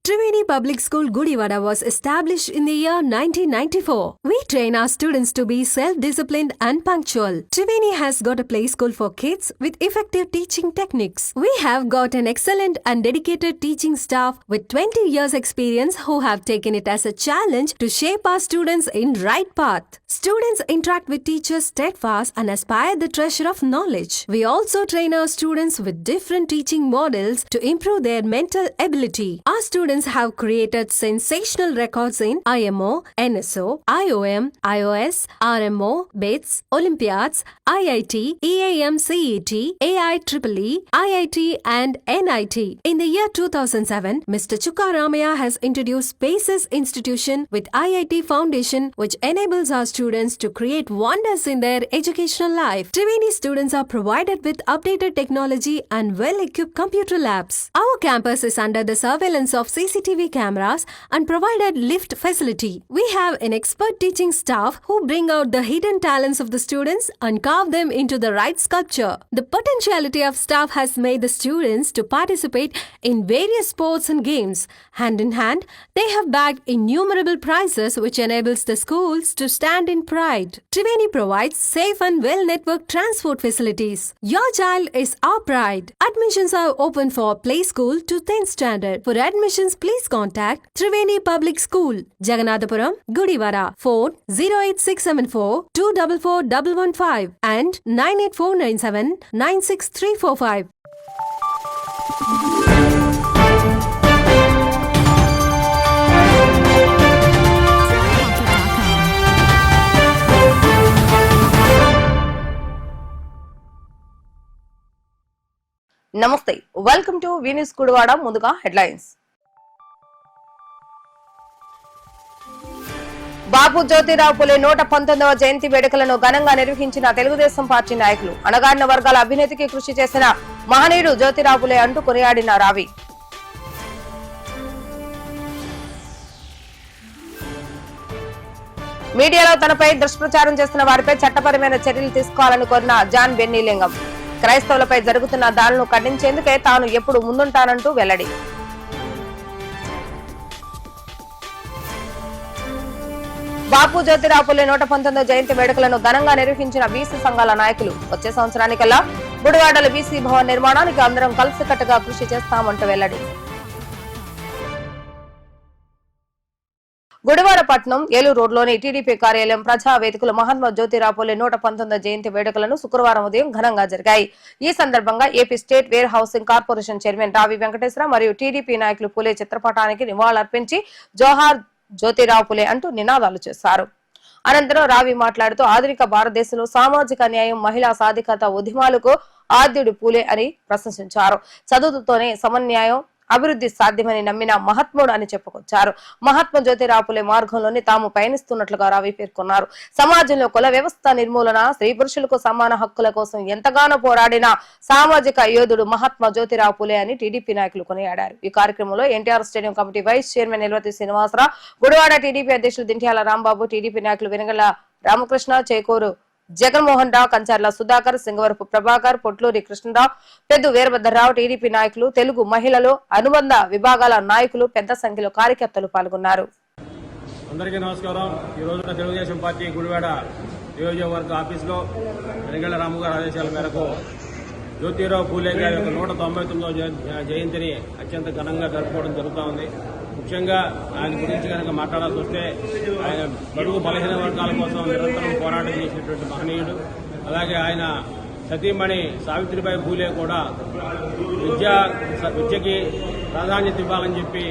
Triveni Public School Gudivada was established in the year 1994. We train our students to be self-disciplined and punctual. Triveni has got a play school for kids with effective teaching techniques. We have got an excellent and dedicated teaching staff with 20 years experience who have taken it as a challenge to shape our students in right path. Students interact with teachers steadfast and aspire the treasure of knowledge. We also train our students with different teaching models to improve their mental ability. Our students have created sensational records in IMO, NSO, IOM, IOS, RMO, BITS, Olympiads, IIT, EAM CET, AIEEE, IIT and NIT. In the year 2007, Mr. Chukka Ramaya has introduced Spaces Institution with IIT Foundation, which enables our students to create wonders in their educational life. Triveni students are provided with updated technology and well-equipped computer labs. Our campus is under the surveillance of CCTV cameras and provided lift facility. We have an expert teaching staff who bring out the hidden talents of the students and carve them into the right sculpture. The potentiality of staff has made the students to participate in various sports and games. Hand in hand, they have bagged innumerable prizes which enables the schools to stand in pride. Triveni provides safe and well-networked transport facilities. Your child is our pride. Admissions are open for play school to 10th standard. For admissions, please contact Triveni Public School, Jaganathapuram, Gudivada. Phone 08674 244115 and 98497 96345. నమస్తే, welcome to వీనిస్ Gudivada. ముందుగా headlines. బాబు జ్యోతిరావు పులే 119వ జయంతి వేడుకలను ఘనంగా నిర్వహించిన Telugu Desam party నాయకులు. అణగారిన వర్గాల అభ్యున్నతికి కృషి చేసిన మహనీయుడు జ్యోతిరావు పులే అంటూ కొనియాడిన రావి. మీడియాలో తనపై దుష్ప్రచారం చేస్తున్న వారిపై చట్టపరమైన చర్యలు తీసుకోవాలని కోరిన జాన్ బెన్నీలింగం. క్రైస్తవులపై జరుగుతున్న దాడులను ఖండించేందుకే తాను ఎప్పుడు ముందుంటానంటూ వెల్లడి. బాపు జ్యోతిరావు పులే 119వ జయంతి వేడుకలను ఘనంగా నిర్వహించిన బీసీ సంఘాల నాయకులు. వచ్చే సంవత్సరానికల్లా గుడివాడల బీసీ భవన్ నిర్మాణానికి అందరం కలిసికట్టుగా కృషి చేస్తామంటూ వెల్లడి. గుడివాడ పట్టణం ఏలూరు రోడ్లోని టీడీపీ కార్యాలయం ప్రజా వేదికలో మహాత్మా జ్యోతిరావు పులే 119వ జయంతి వేడుకలను శుక్రవారం ఉదయం ఘనంగా జరిగాయి. ఈ సందర్భంగా AP state where housing corporation chairman రావి వెంకటేశ్వర మరియు టీడీపీ నాయకులు పులే చిత్రపటానికి నివాళులర్పించి జోహార్ జ్యోతిరావు పులే అంటూ నినాదాలు చేశారు. అనంతరం రావి మాట్లాడుతూ ఆధునిక భారతదేశంలో సామాజిక న్యాయం, మహిళా సాధికారత ఉద్యమాలకు ఆద్యుడు పూలే అని ప్రశంసించారు. చదువుతోనే సమన్యాయం, అభివృద్ధి సాధ్యమని నమ్మిన మహాత్ముడు అని చెప్పుకొచ్చారు. మహాత్మా జ్యోతిరావు పులే మార్గంలోనే తాము పయనిస్తున్నట్లుగా రావి పేర్కొన్నారు. సమాజంలో కుల వ్యవస్థ నిర్మూలన, స్త్రీ పురుషులకు సమాన హక్కుల కోసం ఎంతగానో పోరాడిన సామాజిక యోధుడు మహాత్మా జ్యోతిరావు పులే అని టీడీపీ నాయకులు కొనియాడారు. ఈ కార్యక్రమంలో NTR stadium committee vice chairman Nilvati Srinivasarao, Gudivada TDP అధ్యక్షులు దింట్యాల రాంబాబు, టీడీపీ నాయకులు వెనగల రామకృష్ణ, చేకూరు జగన్మోహన్ రావు, కంచర్ల సుధాకర్, సింగవరపు ప్రభాకర్, పొట్లూరి కృష్ణరావు, పెద్దు వీరభద్రరావు, టీడీపీ నాయకులు, తెలుగు మహిళలు, అనుబంధ విభాగాల నాయకులు పెద్ద సంఖ్యలో కార్యకర్తలు పాల్గొన్నారు. అందరికీ నమస్కారం. ఈ రోజున తెలుగుదేశం పార్టీ గుడివాడ నియోజకవర్గ ఆఫీసులో వెనగళ్ల రాము గారి ఆదేశాల మేరకు జ్యోతిరావు పూలే గారి యొక్క 199వ జయంతిని అత్యంత ఘనంగా జరుపుకోవడం జరుగుతూ ఉంది. ముఖ్యంగా ఆయన గురించి కనుక మాట్లాడాల్సి వస్తే ఆయన బడుగు బలహీన వర్గాల కోసం నిరంతరం పోరాటం చేసినటువంటి మహనీయుడు. అలాగే ఆయన సతీమణి సావిత్రిబాయి పూలే కూడా విద్యకి ప్రాధాన్యత ఇవ్వాలని చెప్పి,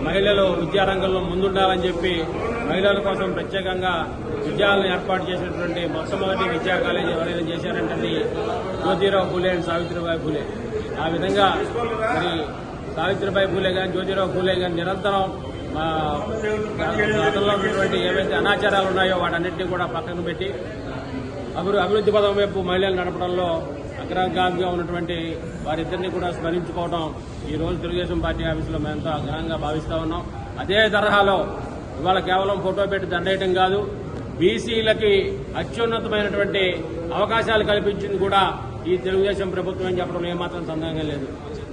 మహిళలు విద్యారంగంలో ముందుండాలని చెప్పి మహిళల కోసం ప్రత్యేకంగా విద్యాలయం ఏర్పాటు చేసినటువంటి మొట్టమొదటి విద్యా కాలేజీ ఎవరైనా చేశారంటే జ్యోతిరావు పూలే అండ్ సావిత్రిబాయి పూలే. ఆ విధంగా మరి సావిత్రిబాయి పూలే కానీ జ్యోతిరావు పూలే కానీ నిరంతరం గతంలో ఉన్నటువంటి ఏవైతే అనాచారాలు ఉన్నాయో వాటన్నింటినీ కూడా పక్కన పెట్టి అభివృద్ధి పదం వైపు మహిళలు నడపడంలో అగ్రగామిగా ఉన్నటువంటి వారిద్దరినీ కూడా స్మరించుకోవడం ఈ రోజు తెలుగుదేశం పార్టీ ఆఫీసులో మేమంతా ఘనంగా భావిస్తా ఉన్నాం. అదే తరహాలో ఇవాళ కేవలం ఫోటో పెట్టి దండేయటం కాదు, బీసీలకి అత్యున్నతమైనటువంటి అవకాశాలు కల్పించింది కూడా ఈ తెలుగుదేశం ప్రభుత్వం అని చెప్పడం ఏమాత్రం సందేహంగా లేదు.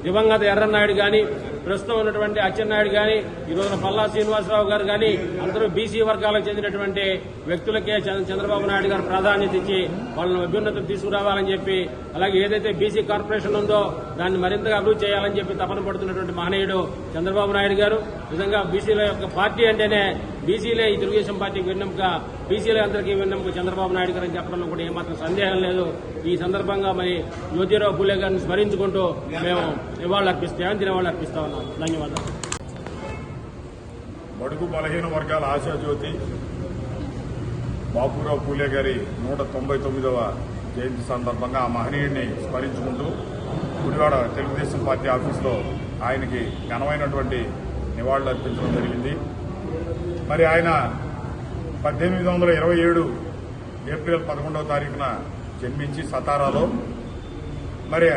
దివంగత ఎర్రన్నాయుడు కానీ, ప్రస్తుతం ఉన్నటువంటి అచ్చెన్నాయుడు కానీ, ఈ రోజున పల్లా శ్రీనివాసరావు గారు కానీ అందరూ బీసీ వర్గాలకు చెందినటువంటి వ్యక్తులకే చంద్రబాబు నాయుడు గారు ప్రాధాన్యత ఇచ్చి వాళ్ళని అభ్యున్నతం తీసుకురావాలని చెప్పి, అలాగే ఏదైతే బీసీ కార్పొరేషన్ ఉందో దాన్ని మరింతగా అభివృద్ధి చేయాలని చెప్పి తపన పడుతున్నటువంటి మహనీయుడు చంద్రబాబు నాయుడు గారు. నిజంగా బీసీల యొక్క పార్టీ అంటేనే బీసీలే ఈ తెలుగుదేశం పార్టీకి వెన్నెముక, బీసీలే అందరికీ వెన్నెముక చంద్రబాబు నాయుడు గారు అని చెప్పడంలో కూడా ఏమాత్రం సందేహం లేదు. ఈ సందర్భంగా మరి జ్యోతిరావు పూలే గారిని స్మరించుకుంటూ మేము నివాళులు అర్పిస్తా ఉన్నాం. ధన్యవాదాలు. బడుగు బలహీన వర్గాల ఆశాజ్యోతి బాపురావు పూలే గారి 199వ జయంతి సందర్భంగా ఆ మహనీయుడిని స్మరించుకుంటూ గుడివాడ తెలుగుదేశం పార్టీ ఆఫీసులో ఆయనకి ఘనమైనటువంటి నివాళులు అర్పించడం జరిగింది. మరి ఆయన 1827 ఏప్రిల్ 11వ తారీఖున జన్మించి సతారాలో మరి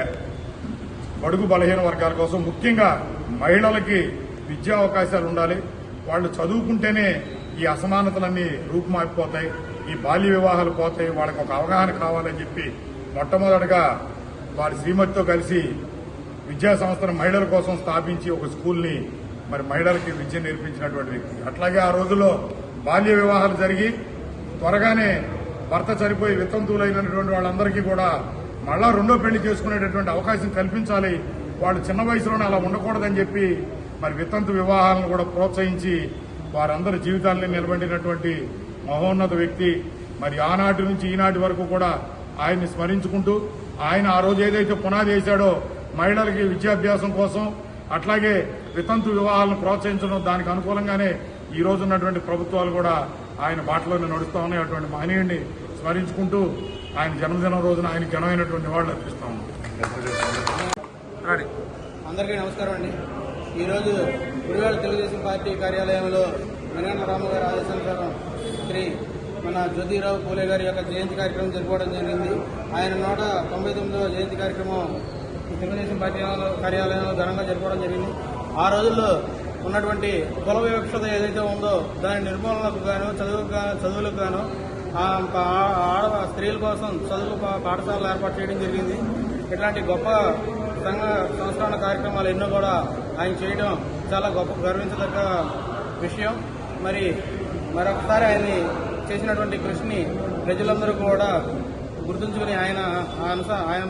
బడుగు బలహీన వర్గాల కోసం ముఖ్యంగా మహిళలకి విద్యా అవకాశాలు ఉండాలి, వాళ్ళు చదువుకుంటేనే ఈ అసమానతలన్నీ రూపుమాపిపోతాయి, ఈ బాల్య వివాహాలు పోతాయి, వాళ్ళకి ఒక అవగాహన కావాలని చెప్పి మొట్టమొదటిగా వారి శ్రీమతితో కలిసి విద్యా సంస్థను మహిళల కోసం స్థాపించి ఒక స్కూల్ని మరి మహిళలకి విద్య నేర్పించినటువంటి వ్యక్తి. అట్లాగే ఆ రోజుల్లో బాల్య వివాహాలు జరిగి త్వరగానే భర్త చనిపోయి వితంతువులైనటువంటి వాళ్ళందరికీ కూడా మళ్ళా రెండో పెళ్లి చేసుకునేటటువంటి అవకాశం కల్పించాలి, వాళ్ళు చిన్న వయసులోనే అలా ఉండకూడదని చెప్పి మరి వితంతు వివాహాలను కూడా ప్రోత్సహించి వారందరి జీవితాలని నిలబడినటువంటి మహోన్నత వ్యక్తి. మరి ఆనాటి నుంచి ఈనాటి వరకు కూడా ఆయన్ని స్మరించుకుంటూ ఆయన ఆ రోజు ఏదైతే పునాది వేశాడో మహిళలకి విద్యాభ్యాసం కోసం, అట్లాగే వితంతు వివాహాలను ప్రోత్సహించడం, దానికి అనుకూలంగానే ఈ రోజు ఉన్నటువంటి ప్రభుత్వాలు కూడా ఆయన బాటలోనే నడుస్తూ ఉన్నాయి. అటువంటి మహనీయుడిని స్మరించుకుంటూ ఆయన జన్మదినం రోజున ఆయన ఘనమైనటువంటి నివాళులు అర్పిస్తా ఉన్నాం. అందరికీ నమస్కారం అండి. ఈరోజు గుడివాడ తెలుగుదేశం పార్టీ కార్యాలయంలో వెంకట రాము గారి ఆదేశానుసారం శ్రీ మన జ్యోతిరావు పూలే గారి యొక్క జయంతి కార్యక్రమం జరుపుకోవడం జరిగింది. ఆయన 199వ జయంతి కార్యక్రమం తెలుగుదేశం పార్టీ కార్యాలయంలో ఘనంగా జరుపుకోవడం జరిగింది. ఆ రోజుల్లో ఉన్నటువంటి కుల వివక్షత ఏదైతే ఉందో దాని నిర్మూలనకు గాను చదువులకు గాను స్త్రీల కోసం చదువు పాఠశాలలు ఏర్పాటు చేయడం జరిగింది. ఇట్లాంటి గొప్ప సంస్కరణ కార్యక్రమాలు ఎన్నో కూడా ఆయన చేయడం చాలా గొప్ప గర్వించదగ్గ విషయం. మరొకసారి ఆయన్ని చేసినటువంటి కృషిని ప్రజలందరూ కూడా గుర్తుంచుకుని ఆయన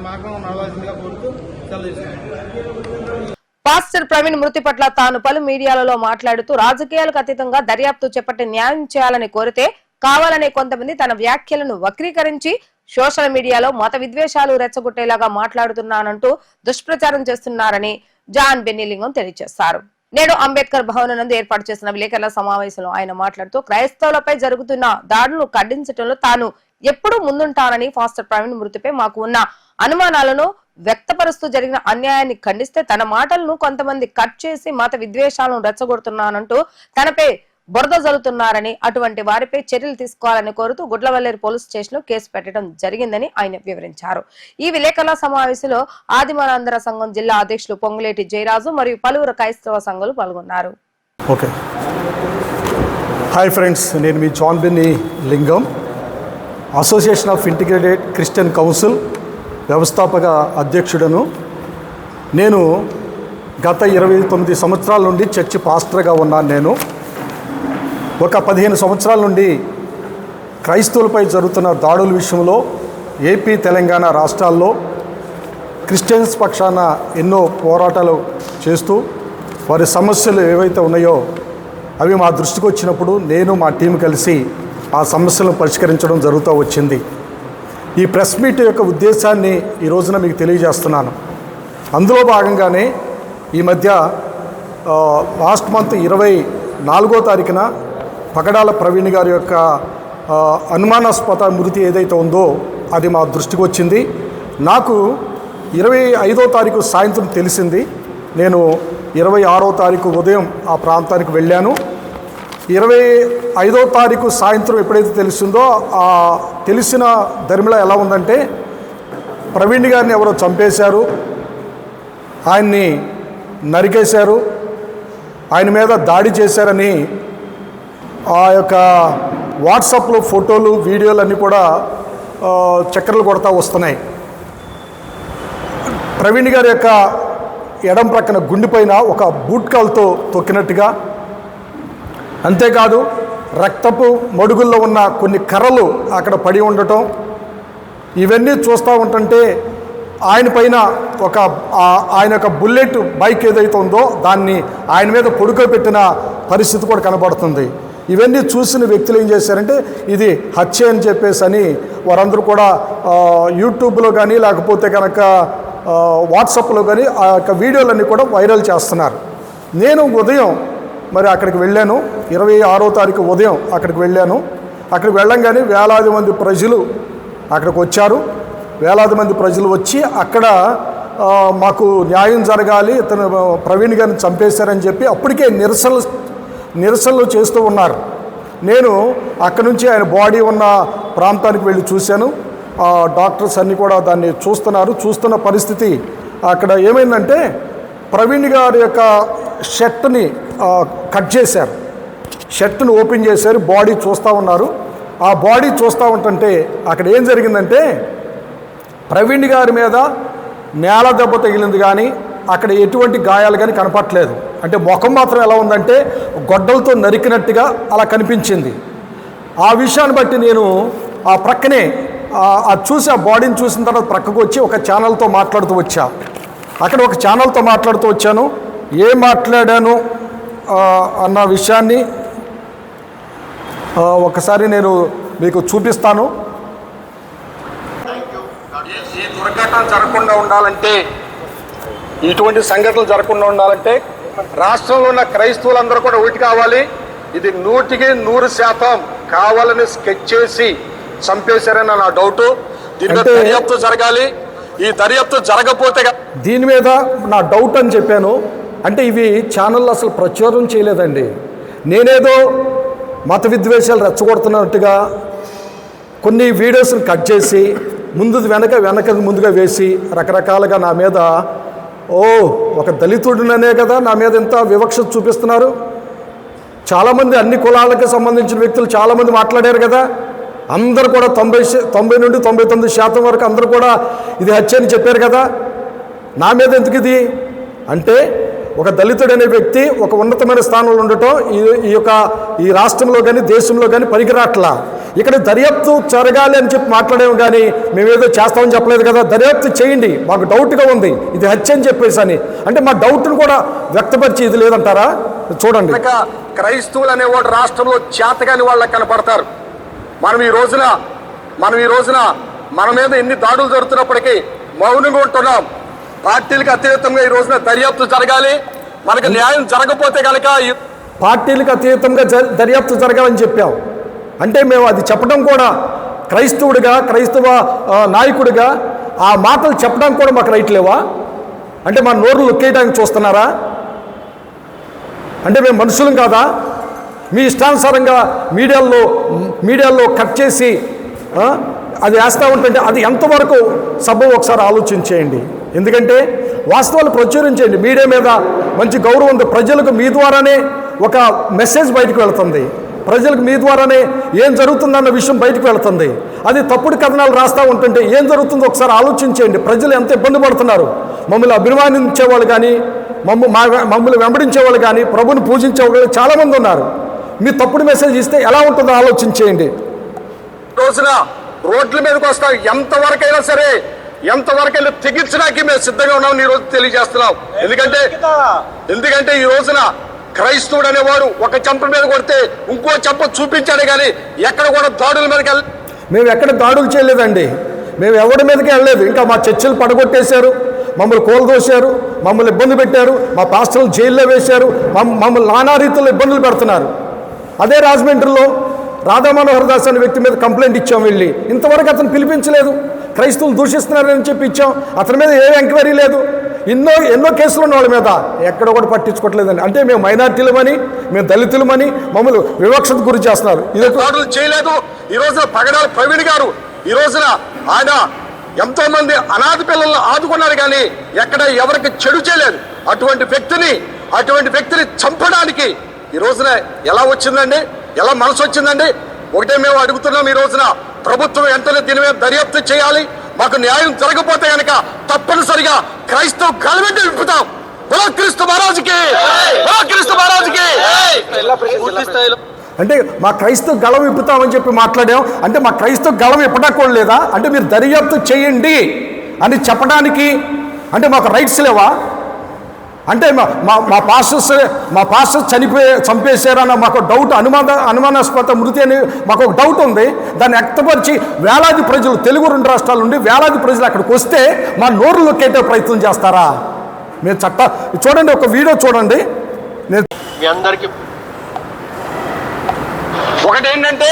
మార్గంలో నడవాల్సిందిగా కోరుతూ సెలవు తీసుకున్నారు. పాస్టర్ ప్రవీణ్ మృతి పట్ల తాను పలు మీడియాలలో మాట్లాడుతూ రాజకీయాలకు అతీతంగా దర్యాప్తు చేపట్టి న్యాయం చేయాలని కోరితే కావాలనే కొంతమంది తన వ్యాఖ్యలను వక్రీకరించి సోషల్ మీడియాలో మత విద్వేషాలు రెచ్చగొట్టేలాగా మాట్లాడుతున్నానంటూ దుష్ప్రచారం చేస్తున్నారని జాన్ బెన్నీలింగం తెలియజేశారు. నేడు అంబేద్కర్ భవన్ నందు ఏర్పాటు చేసిన విలేకరుల సమావేశంలో ఆయన మాట్లాడుతూ క్రైస్తవులపై జరుగుతున్న దాడులను ఖండించడంలో తాను ఎప్పుడూ ముందుంటానని, పాస్టర్ ప్రవీణ్ మృతిపై మాకు ఉన్న అనుమానాలను వ్యక్తపరుస్తూ జరిగిన అన్యాయాన్ని ఖండిస్తే తన మాటలను కొంతమంది కట్ చేసి మత విద్వేషాలను రెచ్చగొడుతున్నానంటూ తనపై బురద జల్లుతున్నారని, అటువంటి వారిపై చర్యలు తీసుకోవాలని కోరుతూ గుడ్లవల్లేరు పోలీస్ స్టేషన్ లో కేసు పెట్టడం జరిగిందని ఆయన వివరించారు. ఈ విలేకరుల సమావేశంలో ఆదిమానందర సంఘం జిల్లా అధ్యక్షులు పొంగులేటి జయరాజు మరియు పలువురు క్రైస్తవ సంఘాలు పాల్గొన్నారు. ఓకే, హాయ్ ఫ్రెండ్స్, నేను మీ జాన్ బెన్నీ లింగం, association of integrated Christian council వ్యవస్థాపక అధ్యక్షుడను. నేను గత 29 సంవత్సరాల నుండి చర్చి పాస్టర్గా ఉన్నాను. నేను ఒక 15 సంవత్సరాల నుండి క్రైస్తవులపై జరుగుతున్న దాడుల విషయంలో ఏపీ, తెలంగాణ రాష్ట్రాల్లో క్రిస్టియన్స్ పక్షాన ఎన్నో పోరాటాలు చేస్తూ వారి సమస్యలు ఏవైతే ఉన్నాయో అవి మా దృష్టికి వచ్చినప్పుడు నేను మా టీం కలిసి ఆ సమస్యలను పరిష్కరించడం జరుగుతూ వచ్చింది. ఈ ప్రెస్ మీట్ యొక్క ఉద్దేశాన్ని ఈ రోజున మీకు తెలియజేస్తున్నాను. అందులో భాగంగానే ఈ మధ్య లాస్ట్ మంత్ 24వ తారీఖున పగడాల ప్రవీణ్ గారి యొక్క అనుమానాస్పద మృతి ఏదైతే ఉందో అది మా దృష్టికి వచ్చింది. నాకు 25వ తారీఖు సాయంత్రం తెలిసింది. నేను 26వ తారీఖు ఉదయం ఆ ప్రాంతానికి వెళ్ళాను. 25వ తారీఖు సాయంత్రం ఎప్పుడైతే తెలిసిందో ఆ తెలిసిన ధర్మిళ ఎలా ఉందంటే ప్రవీణ్ గారిని ఎవరో చంపేశారు, ఆయన్ని నరికేశారు, ఆయన మీద దాడి చేశారని ఆ యొక్క వాట్సాప్లో ఫోటోలు వీడియోలు అన్నీ కూడా చక్కర్లు కొడతా వస్తున్నాయి. ప్రవీణ్ గారి యొక్క ఎడం ప్రక్కన గుండెపైన ఒక బూట్ కాల్తో తొక్కినట్టుగా, అంతేకాదు రక్తపు మడుగుల్లో ఉన్న కొన్ని కర్రలు అక్కడ పడి ఉండటం, ఇవన్నీ చూస్తూ ఉంటుంటే ఆయన పైన ఆయన యొక్క బుల్లెట్ బైక్ ఏదైతే ఉందో దాన్ని ఆయన మీద పొడుకోబెట్టిన పరిస్థితి కూడా కనబడుతుంది. ఇవన్నీ చూసిన వ్యక్తులు ఏం చేశారంటే ఇది హత్య అని చెప్పేసి వారందరూ కూడా యూట్యూబ్లో కానీ లేకపోతే కనుక వాట్సాప్లో కానీ ఆ యొక్క వీడియోలన్నీ కూడా వైరల్ చేస్తున్నారు. నేను ఉదయం మరి అక్కడికి వెళ్ళాను, 26వ తారీఖు ఉదయం అక్కడికి వెళ్ళాను. అక్కడికి వెళ్ళంగానే వేలాది మంది ప్రజలు అక్కడికి వచ్చారు. వేలాది మంది ప్రజలు వచ్చి అక్కడ మాకు న్యాయం జరగాలి, ఇతను ప్రవీణ్ గారిని చంపేశారని చెప్పి అప్పటికే నిరసనలు చేస్తూ ఉన్నారు. నేను అక్కడి నుంచి ఆయన బాడీ ఉన్న ప్రాంతానికి వెళ్ళి చూశాను. డాక్టర్స్ అన్నీ కూడా దాన్ని చూస్తున్న పరిస్థితి అక్కడ ఏమైందంటే ప్రవీణ్ గారి యొక్క షర్ట్ని కట్ చేశారు, షర్ట్ని ఓపెన్ చేశారు, బాడీ చూస్తూ ఉన్నారు. ఆ బాడీ చూస్తూ ఉంటుంటే అక్కడ ఏం జరిగిందంటే ప్రవీణ్ గారి మీద నేల దెబ్బ తగిలింది కానీ అక్కడ ఎటువంటి గాయాలు కానీ కనపట్లేదు. అంటే ముఖం మాత్రం ఎలా ఉందంటే గొడ్డలతో నరికినట్టుగా అలా కనిపించింది. ఆ విషయాన్ని బట్టి నేను ఆ ప్రక్కనే చూసి ఆ బాడీని చూసిన తర్వాత ప్రక్కకు వచ్చి ఒక ఛానల్తో మాట్లాడుతూ వచ్చా. అక్కడ ఒక ఛానల్తో మాట్లాడుతూ వచ్చాను. ఏం మాట్లాడాను అన్న విషయాన్ని ఒకసారి నేను మీకు చూపిస్తాను. ఈ దుర్ఘటన జరగకుండా ఉండాలంటే, ఇటువంటి సంఘటనలు జరగకుండా ఉండాలంటే రాష్ట్రంలో ఉన్న క్రైస్తవులందరూ కూడా ఒకటి కావాలి. ఇది 100% కావాలని స్కెచ్ చేసి చంపేశారని నా డౌట్. దీని మీద దర్యాప్తు జరగాలి. ఈ దర్యాప్తు జరగకపోతే దీని మీద నా డౌట్ అని చెప్పాను. అంటే ఇవి ఛానళ్ళు అసలు ప్రచారం చేయలేదండి. నేనేదో మత విద్వేషాలు రెచ్చగొడుతున్నట్టుగా కొన్ని వీడియోస్ని కట్ చేసి వెనక ముందుగా వేసి రకరకాలుగా నా మీద ఒక దళితుడిననే కదా నా మీద ఎంత వివక్ష చూపిస్తున్నారు. చాలామంది అన్ని కులాలకు సంబంధించిన వ్యక్తులు చాలామంది మాట్లాడారు కదా. అందరూ కూడా 90 నుండి 99% వరకు అందరూ కూడా ఇది హత్య అని చెప్పారు కదా. నా మీద ఎందుకు ఇది అంటే ఒక దళితుడనే వ్యక్తి ఒక ఉన్నతమైన స్థానంలో ఉండటం ఈ రాష్ట్రంలో కానీ దేశంలో కానీ పనికిరాట్లా. ఇక్కడ దర్యాప్తు జరగాలి అని చెప్పి మాట్లాడాము కానీ మేమేదో చేస్తామని చెప్పలేదు కదా. దర్యాప్తు చేయండి, మాకు డౌట్గా ఉంది ఇది హత్య అని చెప్పేసి అంటే మా డౌట్ను కూడా వ్యక్తపరిచి ఇది లేదంటారా? చూడండి, క్రైస్తవులు అనేవాడు రాష్ట్రంలో చేతగాని వాళ్ళకి కనపడతారు. మనం ఈ రోజున మన మీద ఎన్ని దాడులు జరుగుతున్నప్పటికీ మౌనంగా ఉంటున్నాం. పార్టీలకు అతీతంగా ఈ రోజున దర్యాప్తు జరగాలి. మనకు న్యాయం జరగకపోతే కనుక పార్టీలకు అతీతంగా దర్యాప్తు జరగాలని చెప్పాం. అంటే మేము అది చెప్పడం కూడా క్రైస్తవ నాయకుడిగా ఆ మాటలు చెప్పడానికి కూడా మాకు రైట్ లేవా? అంటే మా నోరులు లొక్కేయడానికి చూస్తున్నారా? అంటే మేము మనుషులం కాదా? మీ ఇష్టానుసారంగా మీడియాల్లో కట్ చేసి అది వేస్తూ ఉంటుంటే అది ఎంతవరకు సభ ఒకసారి ఆలోచించేయండి. ఎందుకంటే వాస్తవాలు ప్రచురించండి. మీడియా మీద మంచి గౌరవం ఉంది. ప్రజలకు మీ ద్వారానే ఒక మెసేజ్ బయటకు వెళుతుంది. ప్రజలకు మీ ద్వారానే ఏం జరుగుతుందన్న విషయం బయటకు వెళుతుంది. అది తప్పుడు కథనాలు రాస్తూ ఉంటుంటే ఏం జరుగుతుందో ఒకసారి ఆలోచించేయండి. ప్రజలు ఎంత ఇబ్బంది పడుతున్నారు. మమ్మల్ని అభిమానించే వాళ్ళు కానీ మమ్మల్ని వెంబడించే వాళ్ళు కానీ ప్రభుని పూజించే వాళ్ళు చాలామంది ఉన్నారు. మీ తప్పుడు మెసేజ్ ఇస్తే ఎలా ఉంటుందో ఆలోచించేయండి. రోజున రోడ్ల మీదకి వస్తాం, ఎంతవరకైనా సరే ఎంతవరకైనా తెగించడానికి మేము సిద్ధంగా ఉన్నాం ఈ రోజు తెలియజేస్తున్నాం. ఎందుకంటే ఈ రోజున క్రైస్తవుడు అనేవాడు ఒక చెంప మీద కొడితే ఇంకో చెంప చూపించాడు కానీ ఎక్కడ కూడా దాడుల మీదకి మేము ఎక్కడ దాడులు చేయలేదండి. మేము ఎవరి మీదకి వెళ్ళలేదు. ఇంకా మా చర్చలు పడగొట్టేశారు, మమ్మల్ని కోల్దోశారు, మమ్మల్ని ఇబ్బంది పెట్టారు, మా పాస్టర్లు జైల్లో వేశారు, మమ్మల్ని నానా రీతిలో ఇబ్బందులు పెడుతున్నారు. అదే రాజమండ్రిలో రాధా మనోహర్ దాస్ అనే వ్యక్తి మీద కంప్లైంట్ ఇచ్చాం. వెళ్ళి ఇంతవరకు అతను పిలిపించలేదు. క్రైస్తవులు దూషిస్తున్నారని చెప్పి ఇచ్చాం. అతని మీద ఏ ఎంక్వైరీ లేదు. ఎన్నో కేసులు ఉన్న వాళ్ళ మీద ఎక్కడ కూడా పట్టించుకోవట్లేదండి. అంటే మేము మైనార్టీలమని, మేము దళితులమని మమ్మల్ని వివక్షకు గురి చేస్తున్నారు. ఇది చేయలేదు. ఈ రోజున పగడాల ప్రవీణ్ గారు ఈ రోజున ఆయన ఎంతో మంది అనాథ పిల్లలను ఆదుకున్నారు కానీ ఎక్కడ ఎవరికి చెడు చేయలేదు. అటువంటి వ్యక్తిని చంపడానికి ఈ రోజున ఎలా వచ్చిందండి? ఎలా మనసు వచ్చిందండి? ఒకటే మేము అడుగుతున్నాం, ఈ రోజున ప్రభుత్వం వెంటనే దీని మీద దర్యాప్తు చేయాలి. మాకు న్యాయం జరగకపోతే కనుక తప్పనిసరిగా క్రైస్తవ గవర్నమెంట్ విప్పుతాం. బలో క్రీస్తు మహారాజుకి, బలో క్రీస్తు మహారాజుకి. అంటే మా క్రైస్తవ గళం విప్పుతామని చెప్పి మాట్లాడాం. అంటే మా క్రైస్తవ గళం విప్పడానికి లేదా? అంటే మీరు దర్యాప్తు చేయండి అని చెప్పడానికి అంటే మాకు రైట్స్ లేవా? అంటే మా పాస్టర్స్ చంపేశారన్న మాకు డౌట్, అనుమానాస్పద మృతి అని మాకు ఒక డౌట్ ఉంది. దాన్ని వ్యక్తపరిచి వేలాది ప్రజలు, తెలుగు 2 రాష్ట్రాల నుండి వేలాది ప్రజలు అక్కడికి వస్తే మా నోరు లొక్కేటే ప్రయత్నం చేస్తారా? మీరు చూడండి, ఒక వీడియో చూడండి. మీ అందరికీ ఒకటేంటంటే,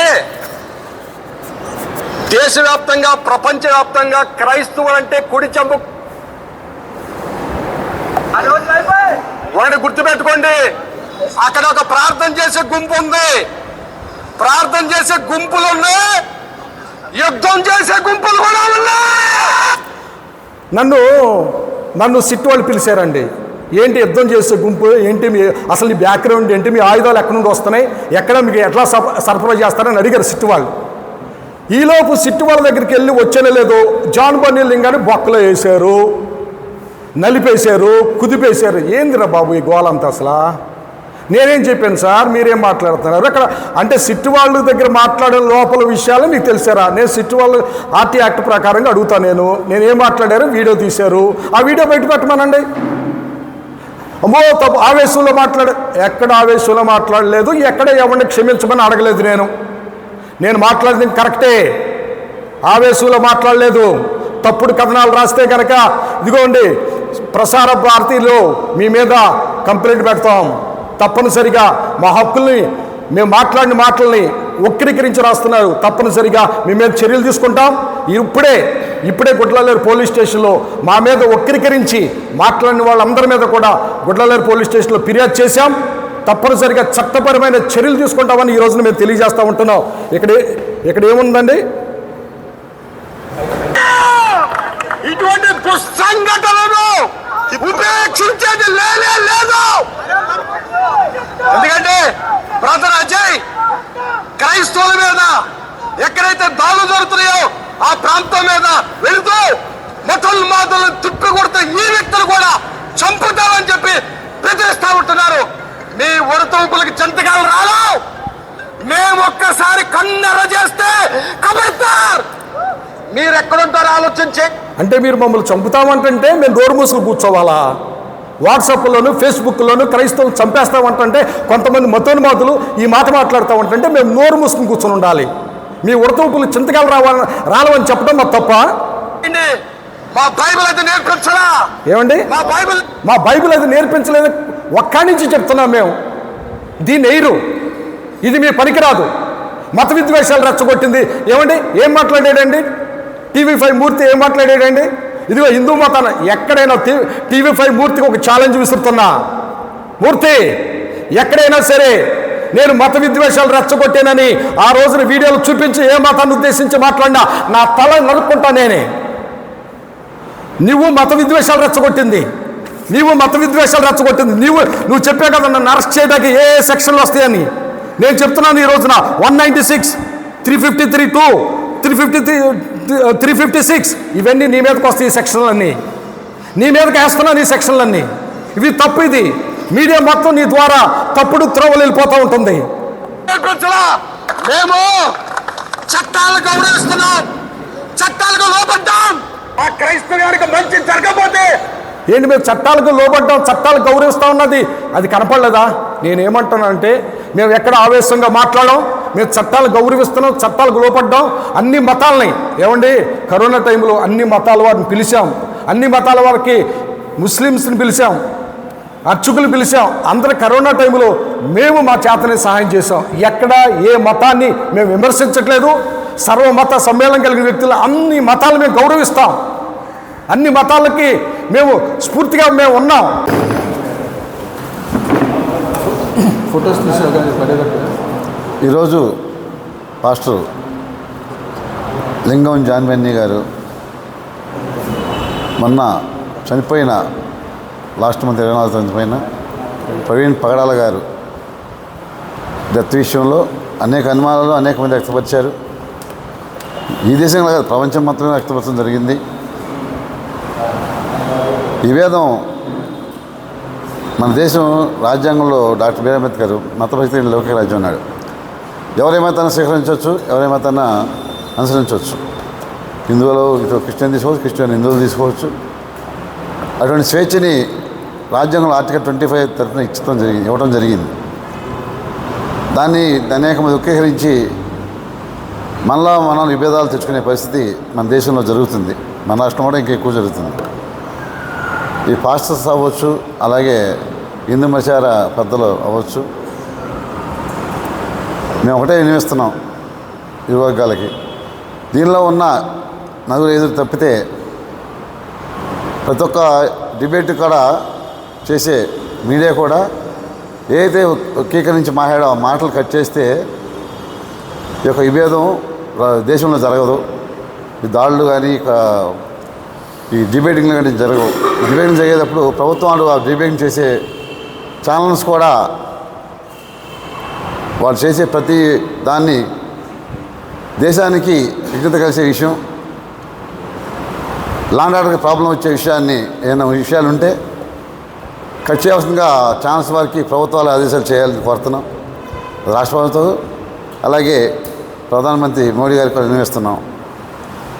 దేశవ్యాప్తంగా ప్రపంచవ్యాప్తంగా క్రైస్తవులంటే కుడి చెంపు ఒకటి గుర్తుపెట్టుకోండి. అక్కడ ఒక ప్రార్థన చేసే గుంపు ఉంది, ప్రార్థన చేసే గుంపులు ఉన్నాయి, యుద్ధం చేసే గుంపులు కూడా ఉన్నాయి. నన్ను సిట్ వాళ్ళు పిలిచారండి. ఏంటి యుద్ధం చేసే గుంపు ఏంటి, మీ అసలు మీ బ్యాక్గ్రౌండ్ ఏంటి, మీ ఆయుధాలు ఎక్కడి నుండి వస్తున్నాయి, ఎక్కడ మీకు ఎట్లా సరఫరా చేస్తారని అడిగారు సిట్ వాళ్ళు. ఈలోపు సిట్ వాళ్ళ దగ్గరికి వెళ్ళి వచ్చేలేదు, జాన్ బన్నీ లింగాన్ని బొక్కలో వేశారు, నలిపేశారు, కుదిపేశారు. ఏందిరా బాబు ఈ గోలంతా? అసలు నేనేం చెప్పాను సార్, మీరేం మాట్లాడుతున్నారు అక్కడ? అంటే సిట్ వాళ్ళ దగ్గర మాట్లాడే లోపల విషయాలు మీకు తెలిసారా? నేను సిట్ వాళ్ళు ఆర్టీ యాక్ట్ ప్రకారంగా అడుగుతాను. నేనేం మాట్లాడారో వీడియో తీశారు, ఆ వీడియో బయట పెట్టమనండి. అమ్మో తప్పు, ఆవేశంలో ఎక్కడ ఆవేశంలో మాట్లాడలేదు, ఎక్కడ ఎవరిని క్షమించమని అడగలేదు. నేను మాట్లాడింది కరెక్టే, ఆవేశంలో మాట్లాడలేదు. తప్పుడు కథనాలు రాస్తే కనుక ఇదిగోండి ప్రసార భారతిలో మీ మీద కంప్లైంట్ పెడతాం. తప్పనిసరిగా మా హక్కుల్ని, మేము మాట్లాడిన మాటల్ని వక్రీకరించి రాస్తున్నారు, తప్పనిసరిగా మీ మీద చర్యలు తీసుకుంటాం. ఇప్పుడే గుడ్లలేరు పోలీస్ స్టేషన్లో మా మీద వక్రీకరించి మాట్లాడిన వాళ్ళందరి మీద కూడా గుడ్లలేరు పోలీస్ స్టేషన్లో ఫిర్యాదు చేశాం. తప్పనిసరిగా చట్టపరమైన చర్యలు తీసుకుంటామని ఈ రోజున మేము తెలియజేస్తూ ఉంటున్నాం. ఇక్కడ ఏముందండి? ఇటువంటి దుస్సంఘటనను ఉపేక్షించేది లేదు. ఎందుకంటే బ్రదర్ అజయ్ క్రైస్తవుల మీద ఎక్కడైతే దాడులు జరుగుతున్నాయో ఆ ప్రాంతం మీద వెళుతూ ముసల్మానులను తిప్పికొడితే ఈ వ్యక్తులు కూడా చంపుతామని చెప్పి బెదిరిస్తా ఉంటున్నారు. మీ ఉడతూపులకి చెంతకాలు రాలు. మేము ఒక్కసారి కన్నెర చేస్తే కబడతారు. మీరు ఎక్కడుంటారో ఆలోచించే. అంటే మీరు మమ్మల్ని చంపుతామంటే మేము నోరు మూసుకుని కూర్చోవాలా? వాట్సాప్లోను ఫేస్బుక్లోను క్రైస్తవులు చంపేస్తామంటే కొంతమంది మతోన్మాదులు ఈ మాట మాట్లాడుతూ ఉంటుంటే మేము నోరు మూసుకుని కూర్చొని ఉండాలి. మీ ఉడతూపులు చింతకాలు రాలని చెప్పడం మా తప్ప? మా బైబిల్ అయితే నేర్పించరా? ఏమండి మా బైబిల్ అయితే నేర్పించలేదు. ఒక్కడి నుంచి చెప్తున్నాం మేము, దీన్ని ఎయిరు, ఇది మీ పనికిరాదు. మత విద్వేషాలు రెచ్చగొట్టింది. ఏమండి ఏం మాట్లాడాడండి TV5 మూర్తి? ఏం మాట్లాడాడండి? ఇదిగో హిందూ మతాన్ని ఎక్కడైనా TV5 మూర్తికి ఒక ఛాలెంజ్ విసురుతున్నా. మూర్తి, ఎక్కడైనా సరే నేను మత విద్వేషాలు రెచ్చగొట్టానని ఆ రోజున వీడియోలు చూపించి ఏ మతాన్ని ఉద్దేశించి మాట్లాడినా నా తల నరుక్కుంటా నేనే. నువ్వు మత విద్వేషాలు రెచ్చగొట్టింది, నువ్వు చెప్పే కదా నన్ను అరెస్ట్ చేయడానికి ఏ సెక్షన్లు వస్తాయని. నేను చెప్తున్నాను ఈ రోజున 196, 353(2), 356 ఇవన్నీ నీ మీదకి వస్తాయి. ఈ సెక్షన్లన్నీ నీ మీదకి వేస్తున్నాను. ఈ సెక్షన్లన్నీ ఇవి తప్పు. ఇది మీడియా మొత్తం నీ ద్వారా తప్పుడు త్రోవలు వెళ్ళిపోతూ ఉంటుంది. మేము చట్టాలు గౌరవిస్తున్నాం, చట్టాలకు లోబడ్డాం. ఆ క్రైస్తవానికి మంచి జరగబోతే ఏంటి మేము చట్టాలకు లోబడ్డాం, చట్టాలు గౌరవిస్తూ ఉన్నది అది కనపడలేదా? నేనేమంటానంటే మేము ఎక్కడ ఆవేశంగా మాట్లాడాం, మేము చట్టాలు గౌరవిస్తున్నాం, చట్టాలకు లోపడ్డాం. అన్ని మతాలని ఏమండి కరోనా టైంలో అన్ని మతాల వారిని పిలిచాం, అన్ని మతాల వారికి ముస్లిమ్స్ని పిలిచాం, అర్చకులు పిలిచాం. అందరూ కరోనా టైంలో మేము మా చేతనే సహాయం చేశాం. ఎక్కడ ఏ మతాన్ని మేము విమర్శించట్లేదు. సర్వమత సమ్మేళనం కలిగిన వ్యక్తులు అన్ని మతాలు మేము గౌరవిస్తాం. అన్ని మతాలకి మేము స్ఫూర్తిగా మేము ఉన్నాం. ఫొటోస్ ఈరోజు పాస్టర్ లింగం జాన్ బెన్నీ గారు మొన్న చనిపోయిన లాస్ట్ మంత్ 24 చనిపోయిన ప్రవీణ్ పగడాల గారు డెత్ విషయంలో అనేక అనుమానాలు అనేక మంది వ్యక్తపరిచారు. ఈ దేశంలో కాదు, ప్రపంచం మొత్తమే వ్యక్తపరచడం జరిగింది. నివేదం మన దేశం రాజ్యాంగంలో డాక్టర్ బిఆర్ అంబేద్కర్ మతపరిత లౌకిక రాజ్యం అన్నాడు. ఎవరి మతాన్ని స్వీకరించవచ్చు, ఎవరి మతాన్ని అనుసరించవచ్చు. హిందువులు ఇటు క్రిస్టియన్ తీసుకోవచ్చు, క్రిస్టియన్ హిందువులు తీసుకోవచ్చు. అటువంటి స్వేచ్ఛని రాజ్యాంగంలో ఆర్టికల్ 25 తరఫున ఇవ్వడం జరిగింది. దాన్ని అనేక మంది ఉక్కిహరించి మనం విభేదాలు తెచ్చుకునే పరిస్థితి మన దేశంలో జరుగుతుంది. మన రాష్ట్రం కూడా ఇంకా ఎక్కువ జరుగుతుంది. ఈ పాస్టర్స్ అవ్వచ్చు, అలాగే హిందూ మతాచార పెద్దలు అవ్వచ్చు, మేము ఒకటే వినిపిస్తున్నాం ఇరు వర్గాలకి. దీనిలో ఉన్న నలుగురు ఎదురు తప్పితే ప్రతి ఒక్క డిబేట్ కూడా చేసే మీడియా కూడా ఏదైతే వక్రీకరించి మాట్లాడో ఆ మాటలు కట్ చేస్తే ఈ యొక్క విభేదం దేశంలో జరగదు. ఈ దాడులు కానీ ఈ డిబేటింగ్లు కానీ జరగవు. డిబేటింగ్ జరిగేటప్పుడు ప్రభుత్వాలు ఆ డిబేటింగ్ చేసే ఛానల్స్ కూడా వాళ్ళు చేసే ప్రతి దాన్ని దేశానికి విఘ్నత కలిసే విషయం, లాండ్ ఆర్డర్కి ప్రాబ్లం వచ్చే విషయాన్ని ఏమైనా విషయాలు ఉంటే కట్ చేయవలసిందిగా ఛానల్స్ వారికి ప్రభుత్వాలు ఆదేశాలు చేయాలని కోరుతున్నాం. రాష్ట్ర ప్రభుత్వం అలాగే ప్రధానమంత్రి మోడీ గారికి కూడా వినిపిస్తున్నాం.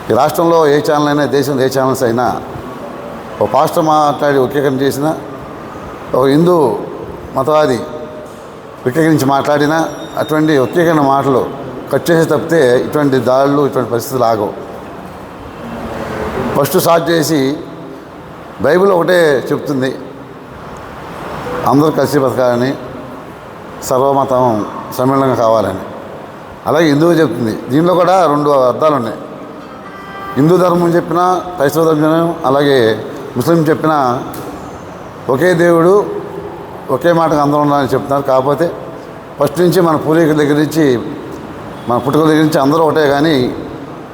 ఈ రాష్ట్రంలో ఏ ఛానల్ అయినా, దేశంలో ఏ ఛానల్స్ అయినా ఒక పాస్టర్ మాట్లాడి వక్రీకరణ చేసినా, ఒక హిందూ మతవాది వక్రీకరించి మాట్లాడినా అటువంటి వక్రీకరణ మాటలు కట్ చేసి తప్పితే ఇటువంటి దాడులు, ఇటువంటి పరిస్థితులు ఆగవు. ఫస్ట్ స్టార్ట్ చేసి బైబిల్ ఒకటే చెప్తుంది, అందరూ కలిసి బతకాలని, సర్వమతం సమ్మేళనంగా కావాలని. అలాగే హిందువు చెప్తుంది. దీనిలో కూడా 2 అర్థాలు ఉన్నాయి. హిందూ ధర్మం చెప్పినా, క్రైస్తవ ధర్మం, అలాగే ముస్లిం చెప్పినా ఒకే దేవుడు ఒకే మాటకు అందరూ ఉండాలని చెప్తున్నారు. కాకపోతే ఫస్ట్ నుంచి మన పూర్వీకుల దగ్గర నుంచి, మన పుట్టుకల దగ్గర నుంచి అందరూ ఒకటే, కానీ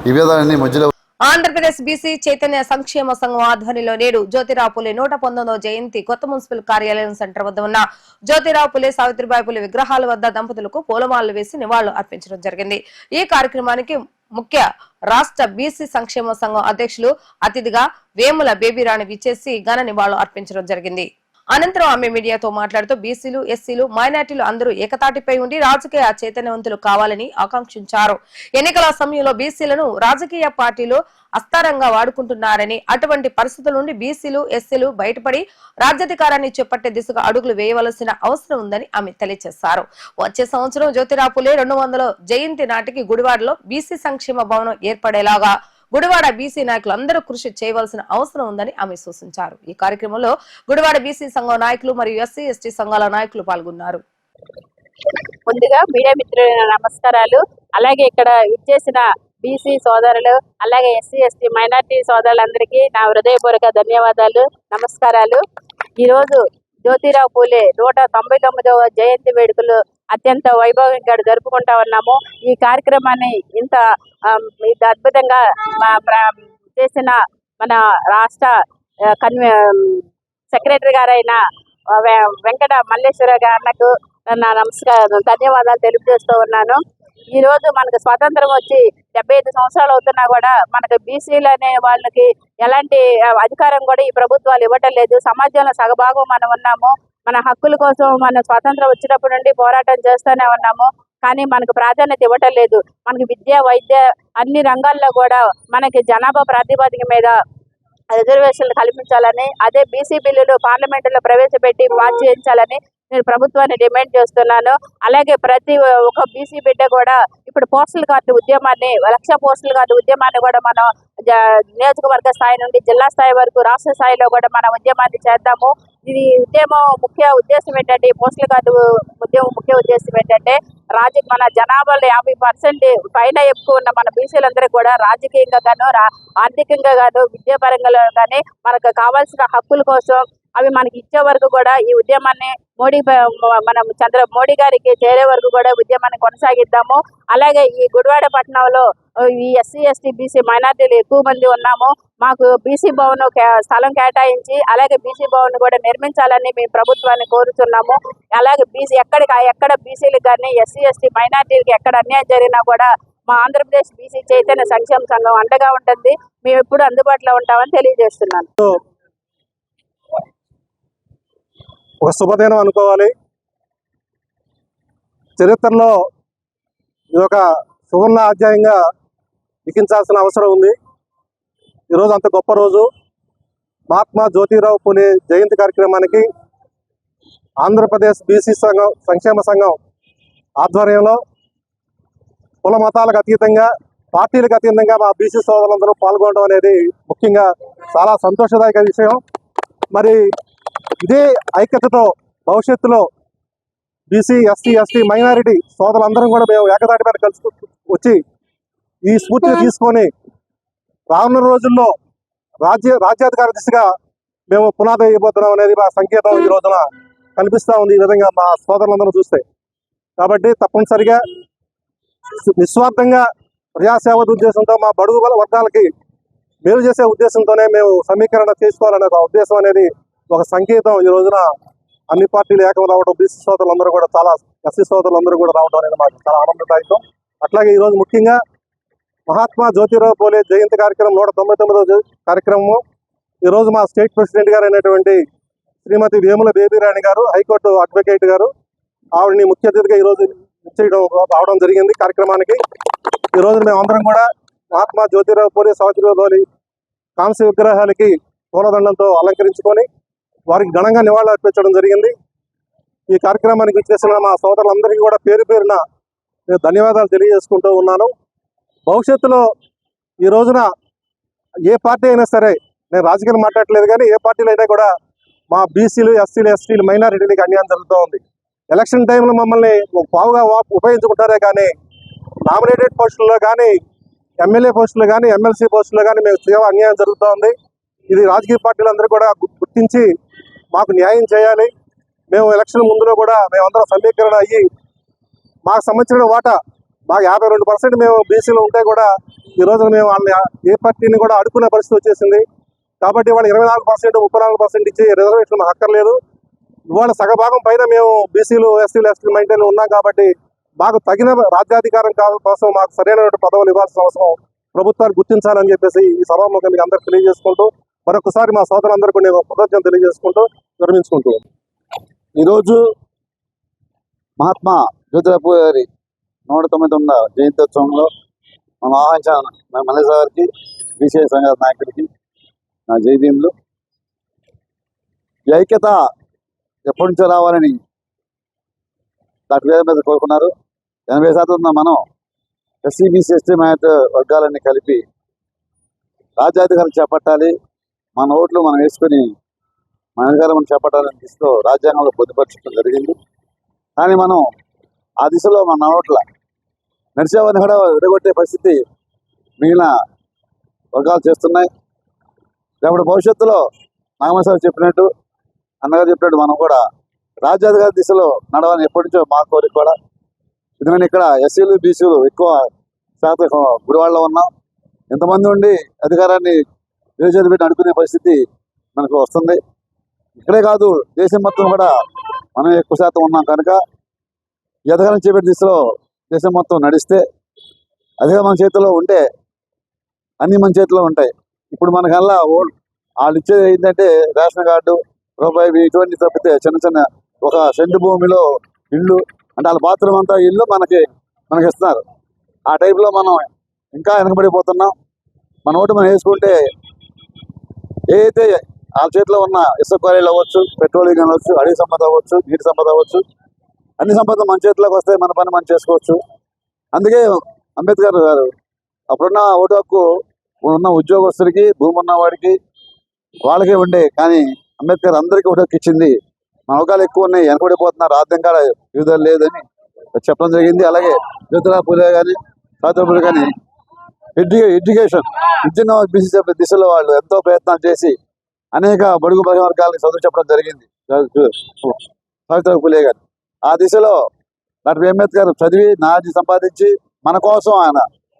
ఈ విధాలన్నీ మధ్యలో. ఆంధ్రప్రదేశ్ బీసీ చైతన్య సంక్షేమ సంఘం ఆధ్వర్యంలో నేడు జ్యోతిరావు పూలే 119వ జయంతి కొత్త మున్సిపల్ కార్యాలయం సెంటర్ వద్ద ఉన్న జ్యోతిరావు పూలే, సావిత్రిబాయి పూలే విగ్రహాల వద్ద దంపతులకు పూలమాలలు వేసి నివాళులు అర్పించడం జరిగింది. ఈ కార్యక్రమానికి ముఖ్య రాష్ట్ర బీసీ సంక్షేమ సంఘం అధ్యక్షులు అతిథిగా వేముల బేబీరాణి విచ్చేసి ఘన నివాళులు అర్పించడం జరిగింది. అనంతరం ఆమె మీడియాతో మాట్లాడుతూ బీసీలు, ఎస్సీలు, మైనార్టీలు అందరూ ఏకతాటిపై ఉండి రాజకీయ చైతన్యవంతులు కావాలని ఆకాంక్షించారు. ఎన్నికల సమయంలో బీసీలను రాజకీయ పార్టీలు అస్తారంగా వాడుకుంటున్నారని, అటువంటి పరిస్థితుల నుండి బీసీలు, ఎస్సీలు బయటపడి రాజ్యాధికారాన్ని చేపట్టే దిశగా అడుగులు వేయవలసిన అవసరం ఉందని ఆమె తెలియజేశారు. వచ్చే సంవత్సరం జ్యోతిరావు పూలే 200వ జయంతి నాటికి గుడివాడలో బీసీ సంక్షేమ భవనం ఏర్పడేలాగా గుడివాడ బీసీ నాయకులు అందరూ కృషి చేయవలసిన అవసరం ఉందని ఆమె సూచించారు. ఈ కార్యక్రమంలో గుడివాడ బీసీ సంఘం నాయకులు మరియు ఎస్సీ, ఎస్టీ సంఘాల నాయకులు పాల్గొన్నారు. ముందుగా మీడియా మిత్రులైన నమస్కారాలు. అలాగే ఇక్కడ విచ్చేసిన బీసీ సోదరులు, అలాగే ఎస్సీ, ఎస్టీ, మైనార్టీ సోదరులందరికీ నా హృదయపూర్వక ధన్యవాదాలు, నమస్కారాలు. ఈరోజు జ్యోతిరావు పూలే 199వ జయంతి వేడుకలు అత్యంత వైభవంగా జరుపుకుంటా ఉన్నాము. ఈ కార్యక్రమాన్ని ఇంత అద్భుతంగా చేసిన మన రాష్ట్ర సెక్రటరీ గారైన వెంకట మల్లేశ్వర గారికి నా నమస్కారం, ధన్యవాదాలు తెలియజేస్తూ ఉన్నాను. ఈ రోజు మనకు స్వాతంత్రం వచ్చి 75 సంవత్సరాలు అవుతున్నా కూడా మనకు బీసీలు అనే వాళ్ళకి ఎలాంటి అధికారం కూడా ఈ ప్రభుత్వాలు ఇవ్వటం లేదు. సమాజంలో సగభాగం మనం ఉన్నాము. మన హక్కుల కోసం మన స్వాతంత్రం వచ్చినప్పటి నుండి పోరాటం చేస్తూనే ఉన్నాము. కానీ మనకు ప్రాధాన్యత ఇవ్వటం లేదు. మనకి విద్య, వైద్య అన్ని రంగాల్లో కూడా మనకి జనాభా ప్రాతిపదిక మీద రిజర్వేషన్లు కల్పించాలని, అదే బీసీ బిల్లులు పార్లమెంటులో ప్రవేశపెట్టి పాస్ చేయించాలని నేను ప్రభుత్వాన్ని డిమాండ్ చేస్తున్నాను. అలాగే ప్రతి ఒక్క బీసీ బిడ్డ కూడా ఇప్పుడు పోస్టల్ కార్డు ఉద్యమాన్ని, 1,00,000 పోస్టల్ కార్డు ఉద్యమాన్ని కూడా మనం నియోజకవర్గ స్థాయి నుండి జిల్లా స్థాయి వరకు రాష్ట్ర స్థాయిలో కూడా మనం ఉద్యమాన్ని చేద్దాము. ఇది ఉద్యమం ముఖ్య ఉద్దేశం ఏంటంటే, పోస్టల్ కార్డు ఉద్యమం ముఖ్య ఉద్దేశం ఏంటంటే, మన జనాభాలో 50% పైన ఎక్కువ ఉన్న మన బీసీలందరికీ కూడా రాజకీయంగా గాను, ఆర్థికంగా గాను, విద్యాపరంగా కానీ మనకు కావాల్సిన హక్కుల కోసం అవి మనకి ఇచ్చే వరకు కూడా ఈ ఉద్యమాన్ని మనం మోడీ గారికి చేరే వరకు కూడా ఉద్యమాన్ని కొనసాగిద్దాము. అలాగే ఈ గుడివాడ పట్టణంలో ఈ ఎస్సీ, ఎస్టీ, బీసీ మైనార్టీలు ఎక్కువ మంది ఉన్నాము. మాకు బీసీ భవన్ స్థలం కేటాయించి అలాగే బీసీ భవన్ కూడా నిర్మించాలని మేము ప్రభుత్వాన్ని కోరుతున్నాము. అలాగే ఎక్కడ బీసీలకు కానీ, ఎస్సీ, ఎస్టీ, మైనార్టీలకి ఎక్కడ అన్యాయం జరిగినా కూడా మా ఆంధ్రప్రదేశ్ బీసీ చైతన్య సంక్షేమ సంఘం అండగా ఉంటుంది. మేము ఎప్పుడు అందుబాటులో ఉంటామని తెలియజేస్తున్నాను. ఒక శుభదినం అనుకోవాలి. చరిత్రలో ఇది ఒక సువర్ణ అధ్యాయంగా లిఖించాల్సిన అవసరం ఉంది. ఈరోజు అంత గొప్ప రోజు. మహాత్మా జ్యోతిరావు పూలే జయంతి కార్యక్రమానికి ఆంధ్రప్రదేశ్ బీసీ సంక్షేమ సంఘం ఆధ్వర్యంలో కుల మతాలకు అతీతంగా, పార్టీలకు అతీతంగా మా బీసీ సోదరులందరూ పాల్గొనడం అనేది ముఖ్యంగా చాలా సంతోషదాయక విషయం. మరి ఇదే ఐక్యతతో భవిష్యత్తులో బీసీ, ఎస్సీ, ఎస్టీ, మైనారిటీ సోదరులందరం కూడా మేము ఏకతాటి మీద కలిసి వచ్చి ఈ స్ఫూర్తిని తీసుకొని రానున్న రోజుల్లో రాజ్యాధికార దిశగా మేము పునాది వేయబోతున్నాం అనేది మా సంకేతం ఈ రోజున కనిపిస్తూ ఉంది. ఈ విధంగా మా సోదరులందరూ చూస్తే, కాబట్టి తప్పనిసరిగా నిస్వార్థంగా ప్రజాసేవ ఉద్దేశంతో మా బడుగు వర్గాలకి మేలు చేసే ఉద్దేశంతోనే మేము సమీకరణ చేసుకోవాలనే ఒక ఉద్దేశం అనేది ఒక సంకేతం. ఈ రోజున అన్ని పార్టీలు ఏకం రావడం, బీసీ సోదరులందరూ కూడా చాలా, ఎస్సీ సోదరులందరూ కూడా రావడం అనేది మాకు చాలా ఆనందదాయకం. అట్లాగే ఈరోజు ముఖ్యంగా మహాత్మా జ్యోతిరావు పూలే జయంతి కార్యక్రమం 199వ కార్యక్రమము ఈరోజు మా స్టేట్ ప్రెసిడెంట్ గారు అయినటువంటి శ్రీమతి వేముల బేబీరాణి గారు, హైకోర్టు అడ్వకేట్ గారు, ఆవిడని ముఖ్య అతిథిగా ఈరోజు రావడం జరిగింది కార్యక్రమానికి. ఈరోజు మేము అందరం కూడా మహాత్మా జ్యోతిరావు పూలే సహచరులోని కాంస్య విగ్రహాలకి పూలదండంతో అలంకరించుకొని వారికి ఘనంగా నివాళులు అర్పించడం జరిగింది. ఈ కార్యక్రమానికి ఇచ్చేసిన మా సోదరులందరికీ కూడా పేరు పేరున నేను ధన్యవాదాలు తెలియజేసుకుంటూ ఉన్నాను. భవిష్యత్తులో ఈ రోజున ఏ పార్టీ అయినా సరే, నేను రాజకీయాలు మాట్లాడలేదు కానీ ఏ పార్టీలు అయినా కూడా మా బీసీలు, ఎస్సీలు, ఎస్టీలు, మైనారిటీలకి అన్యాయం జరుగుతూ ఉంది. ఎలక్షన్ టైంలో మమ్మల్ని పావుగా ఉపయోగించుకుంటారే కానీ నామినేటెడ్ పోస్టుల్లో కానీ, ఎమ్మెల్యే పోస్టులు కానీ, ఎమ్మెల్సీ పోస్టుల్లో కానీ మేము సేవ అన్యాయం జరుగుతూ ఉంది. ఇది రాజకీయ పార్టీలందరూ కూడా గుర్తించి మాకు న్యాయం చేయాలి. మేము ఎలక్షన్ ముందులో కూడా మేమందరం సమీకరణ అయ్యి మాకు సంబంధించిన వాటా, మాకు 52% మేము బీసీలో ఉంటే కూడా ఈ రోజున మేము వాళ్ళని ఏ పార్టీని కూడా అడుక్కునే పరిస్థితి వచ్చేసింది. కాబట్టి వాళ్ళు 24%, 34% ఇచ్చి రిజర్వేషన్ మాకు అక్కర్లేదు. ఇవాళ సగభాగం పైన మేము బీసీలు, ఎస్సీలు, ఎస్టీలు మైంటైన్ ఉన్నాం. కాబట్టి మాకు తగిన రాజ్యాధికారం కోసం మాకు సరైన పదవులు ఇవ్వాల్సిన అవసరం ప్రభుత్వాన్ని గుర్తించాలని చెప్పేసి ఈ సభాముఖంగా మీకు అందరూ తెలియజేసుకుంటూ, మరొకసారి మా సోదరులందరికీ నేను కృతజ్ఞతలు తెలియజేసుకుంటూ విరమించుకుంటూ, ఈరోజు మహాత్మా జ్యోతిరావు పూలే గారి 199వ జయంత్యోత్సవంలో మనం ఆహ్వానించిన మల్లేశ్వర గారికి, బీసీ సంఘ నాయకుడికి నా జైభీములు. ఈ ఐక్యత ఎప్పటి నుంచో రావాలని డాక్టర్ వేద మీద కోరుకున్నారు. 80% ఉన్న మనం ఎస్సీ, బీసీ, ఎస్టీ, మైనారిటీ వర్గాలన్నీ కలిపి రాజ్యాధికారం చేపట్టాలి, మన ఓట్లు మనం వేసుకుని మన అధికారం మనం చేపట్టాలని దిశలో రాజ్యాంగంలో పొందుపరచడం జరిగింది. కానీ మనం ఆ దిశలో మన ఓట్ల నడిచేవారిని కూడా విడగొట్టే పరిస్థితి మిగిలిన వర్గాలు చేస్తున్నాయి. రేపటి భవిష్యత్తులో నాగమేశ్వర చెప్పినట్టు, అన్నగారు చెప్పినట్టు మనం కూడా రాజ్యాధికార దిశలో నడవాలని ఎప్పటి నుంచో మా కోరిక కూడా. ఎందుకంటే ఇక్కడ ఎస్సీలు, బీసీలు ఎక్కువ శాతం గుడివాడలో ఉన్నాం. ఎంతమంది ఉండి అధికారాన్ని చేతి పెట్టి అడుకునే పరిస్థితి మనకు వస్తుంది. ఇక్కడే కాదు, దేశం మొత్తం కూడా మనం ఎక్కువ శాతం ఉన్నాం కనుక ఈ అధికారం చేపట్టే దిశలో దేశం మొత్తం నడిస్తే, అధికారం మన చేతిలో ఉంటే అన్ని మన చేతిలో ఉంటాయి. ఇప్పుడు మనకల్లా వాళ్ళు ఇచ్చేది ఏంటంటే రేషన్ కార్డు, రూపాయి, ఇటువంటి తప్పితే చిన్న చిన్న ఒక సెంటు భూమిలో ఇల్లు, అంటే వాళ్ళ బాత్రూమ్ అంతా ఇల్లు మనకి ఇస్తున్నారు. ఆ టైప్లో మనం ఇంకా వెనకబడిపోతున్నాం. మన ఓటు మనం వేసుకుంటే ఏదైతే వాళ్ళ చేతిలో ఉన్న ఇసుక క్వారీలు అవ్వచ్చు, పెట్రోలియం అవ్వచ్చు, అడవి సంపద అవ్వచ్చు, నీటి సంపద అవ్వచ్చు, అన్ని సంపద మన చేతిలోకి వస్తే మన పని మనం చేసుకోవచ్చు. అందుకే అంబేద్కర్ గారు అప్పుడున్న ఓటు హక్కు ఉన్న ఉద్యోగస్తులకి, భూమి ఉన్నవాడికి, వాళ్ళకే ఉండే. కానీ అంబేద్కర్ అందరికీ ఓటు హక్కు ఇచ్చింది. మన అవకాశాలు ఎక్కువ ఉన్నాయి, వెనకబడిపోతున్నారు, రాజ్యం కాడ వివిధ లేదని చెప్పడం జరిగింది. అలాగే జ్యోతిరావు పూలే కానీ, సావిత్రిబాయి పూలే కానీ ఎడ్యుకేషన్, విద్యను అభ్యసించే దిశలో వాళ్ళు ఎంతో ప్రయత్నాలు చేసి అనేక బడుగు బలహీన వర్గాలకు చదువు చెప్పడం జరిగింది సావిత్రిబాయి పూలే గారు. ఆ దిశలో డాక్టర్ అంబేద్కర్ చదివి నాది సంపాదించి మన కోసం ఆయన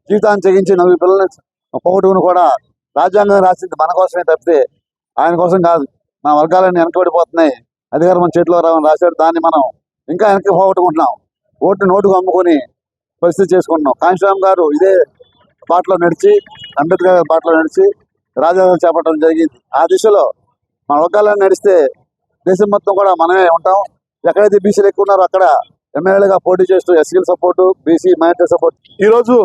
జీవితాన్ని తెగించి 4 పిల్లల్ని పోగొట్టుకుని కూడా రాజ్యాంగం రాసింది మన కోసమే తప్పితే ఆయన కోసం కాదు. మన వర్గాలన్నీ వెనకబడిపోతున్నాయి, అధికారం మన చేతిలో రావని రాశాడు. దాన్ని మనం ఇంకా వెనక్కి పోగొట్టుకుంటున్నాం, నోటుకు అమ్ముకొని పరిస్థితి చేసుకుంటున్నాం. కాంశీరామ్ గారు ఇదే బాటలో నడిచి, అంబేద్కర్ గారి బాటలో నడిచి రాజ్యాంగం చేపట్టడం జరిగింది. ఆ దిశలో మన వర్గాలను నడిస్తే దేశం మొత్తం కూడా మనమే ఉంటాం. ఎక్కడైతే బీసీలు ఎక్కువ ఉన్నారో అక్కడ ఎమ్మెల్యేలుగా పోటీ చేస్తూ ఎస్సీల సపోర్టు, బీసీ మైనార్టీ సపోర్ట్. ఈరోజు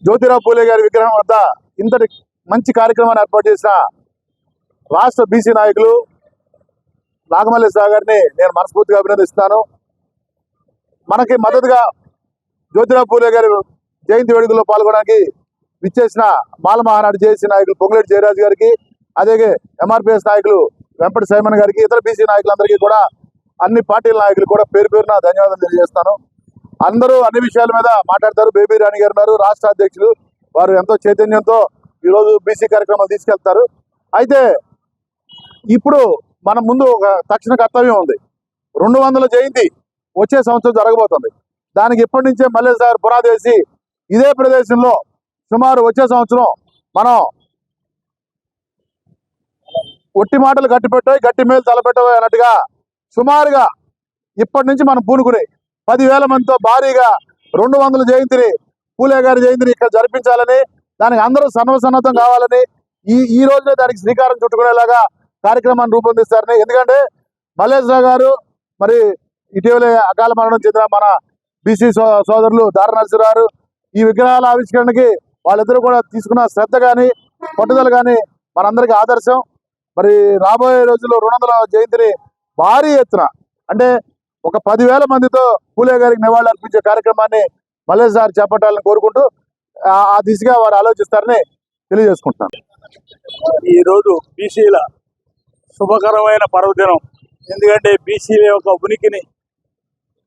జ్యోతిరావు పూలే గారి విగ్రహం వద్ద ఇంతటి మంచి కార్యక్రమాన్ని ఏర్పాటు చేసిన రాష్ట్ర బీసీ నాయకులు నాగమల్లేశ్వర గారిని నేను మనస్ఫూర్తిగా అభినందిస్తున్నాను. మనకి మద్దతుగా జ్యోతిరావు పూలే గారి జయంతి వేడుకల్లో పాల్గొనడానికి విచ్చేసిన మాల మహానాడు జేఏసీ నాయకులు పొంగులేటి జయరాజు గారికి, అలాగే ఎంఆర్పీఎస్ నాయకులు వెంపటి సైమన్ గారికి, ఇతర బీసీ నాయకులందరికీ కూడా, అన్ని పార్టీల నాయకులు కూడా పేరు పేరున ధన్యవాదాలు తెలియజేస్తాను. అందరూ అన్ని విషయాల మీద మాట్లాడతారు. బేబీ రాణి గారు ఉన్నారు, రాష్ట్ర అధ్యక్షులు. వారు ఎంతో చైతన్యంతో ఈరోజు బీసీ కార్యక్రమాలు తీసుకెళ్తారు. అయితే ఇప్పుడు మన ముందు ఒక తక్షణ కర్తవ్యం ఉంది. 200 జయంతి వచ్చే సంవత్సరం జరగబోతుంది. దానికి ఇప్పటి నుంచే మల్లేశ్వర గారు పునాది వేసి ఇదే ప్రదేశంలో సుమారు వచ్చే సంవత్సరం మనం ఒట్టి మాటలు గట్టిపెట్టాయి, గట్టి మేలు తలపెట్టబోయి అన్నట్టుగా సుమారుగా ఇప్పటి నుంచి మనం పూనుకుని 10,000 మందితో భారీగా 200 జయంతిని, పూలే గారి జయంతిని ఇక్కడ జరిపించాలని, దానికి అందరూ సర్వసన్నద్ధం కావాలని, ఈ రోజునే దానికి శ్రీకారం చుట్టుకునేలాగా కార్యక్రమాన్ని రూపొందిస్తారని. ఎందుకంటే మల్లేశ్వర గారు మరి ఇటీవలే అకాల మరణం చెందిన మన బీసీ సోదరులు దార నరసింహారావు ఈ విగ్రహాల ఆవిష్కరణకి వాళ్ళిద్దరూ కూడా తీసుకున్న శ్రద్ధ కానీ పట్టుదల కానీ మనందరికీ ఆదర్శం. మరి రాబోయే రోజుల్లో 200 జయంతిని భారీ ఎత్తున, అంటే ఒక 10,000 మందితో పూలే గారికి నివాళులు అర్పించే కార్యక్రమాన్ని మల్లేశ్వర గారు చేపట్టాలని కోరుకుంటూ ఆ దిశగా వారు ఆలోచిస్తారని తెలియజేసుకుంటున్నాను. ఈరోజు బీసీల శుభకరమైన పర్వదినం. ఎందుకంటే బీసీల యొక్క ఉనికిని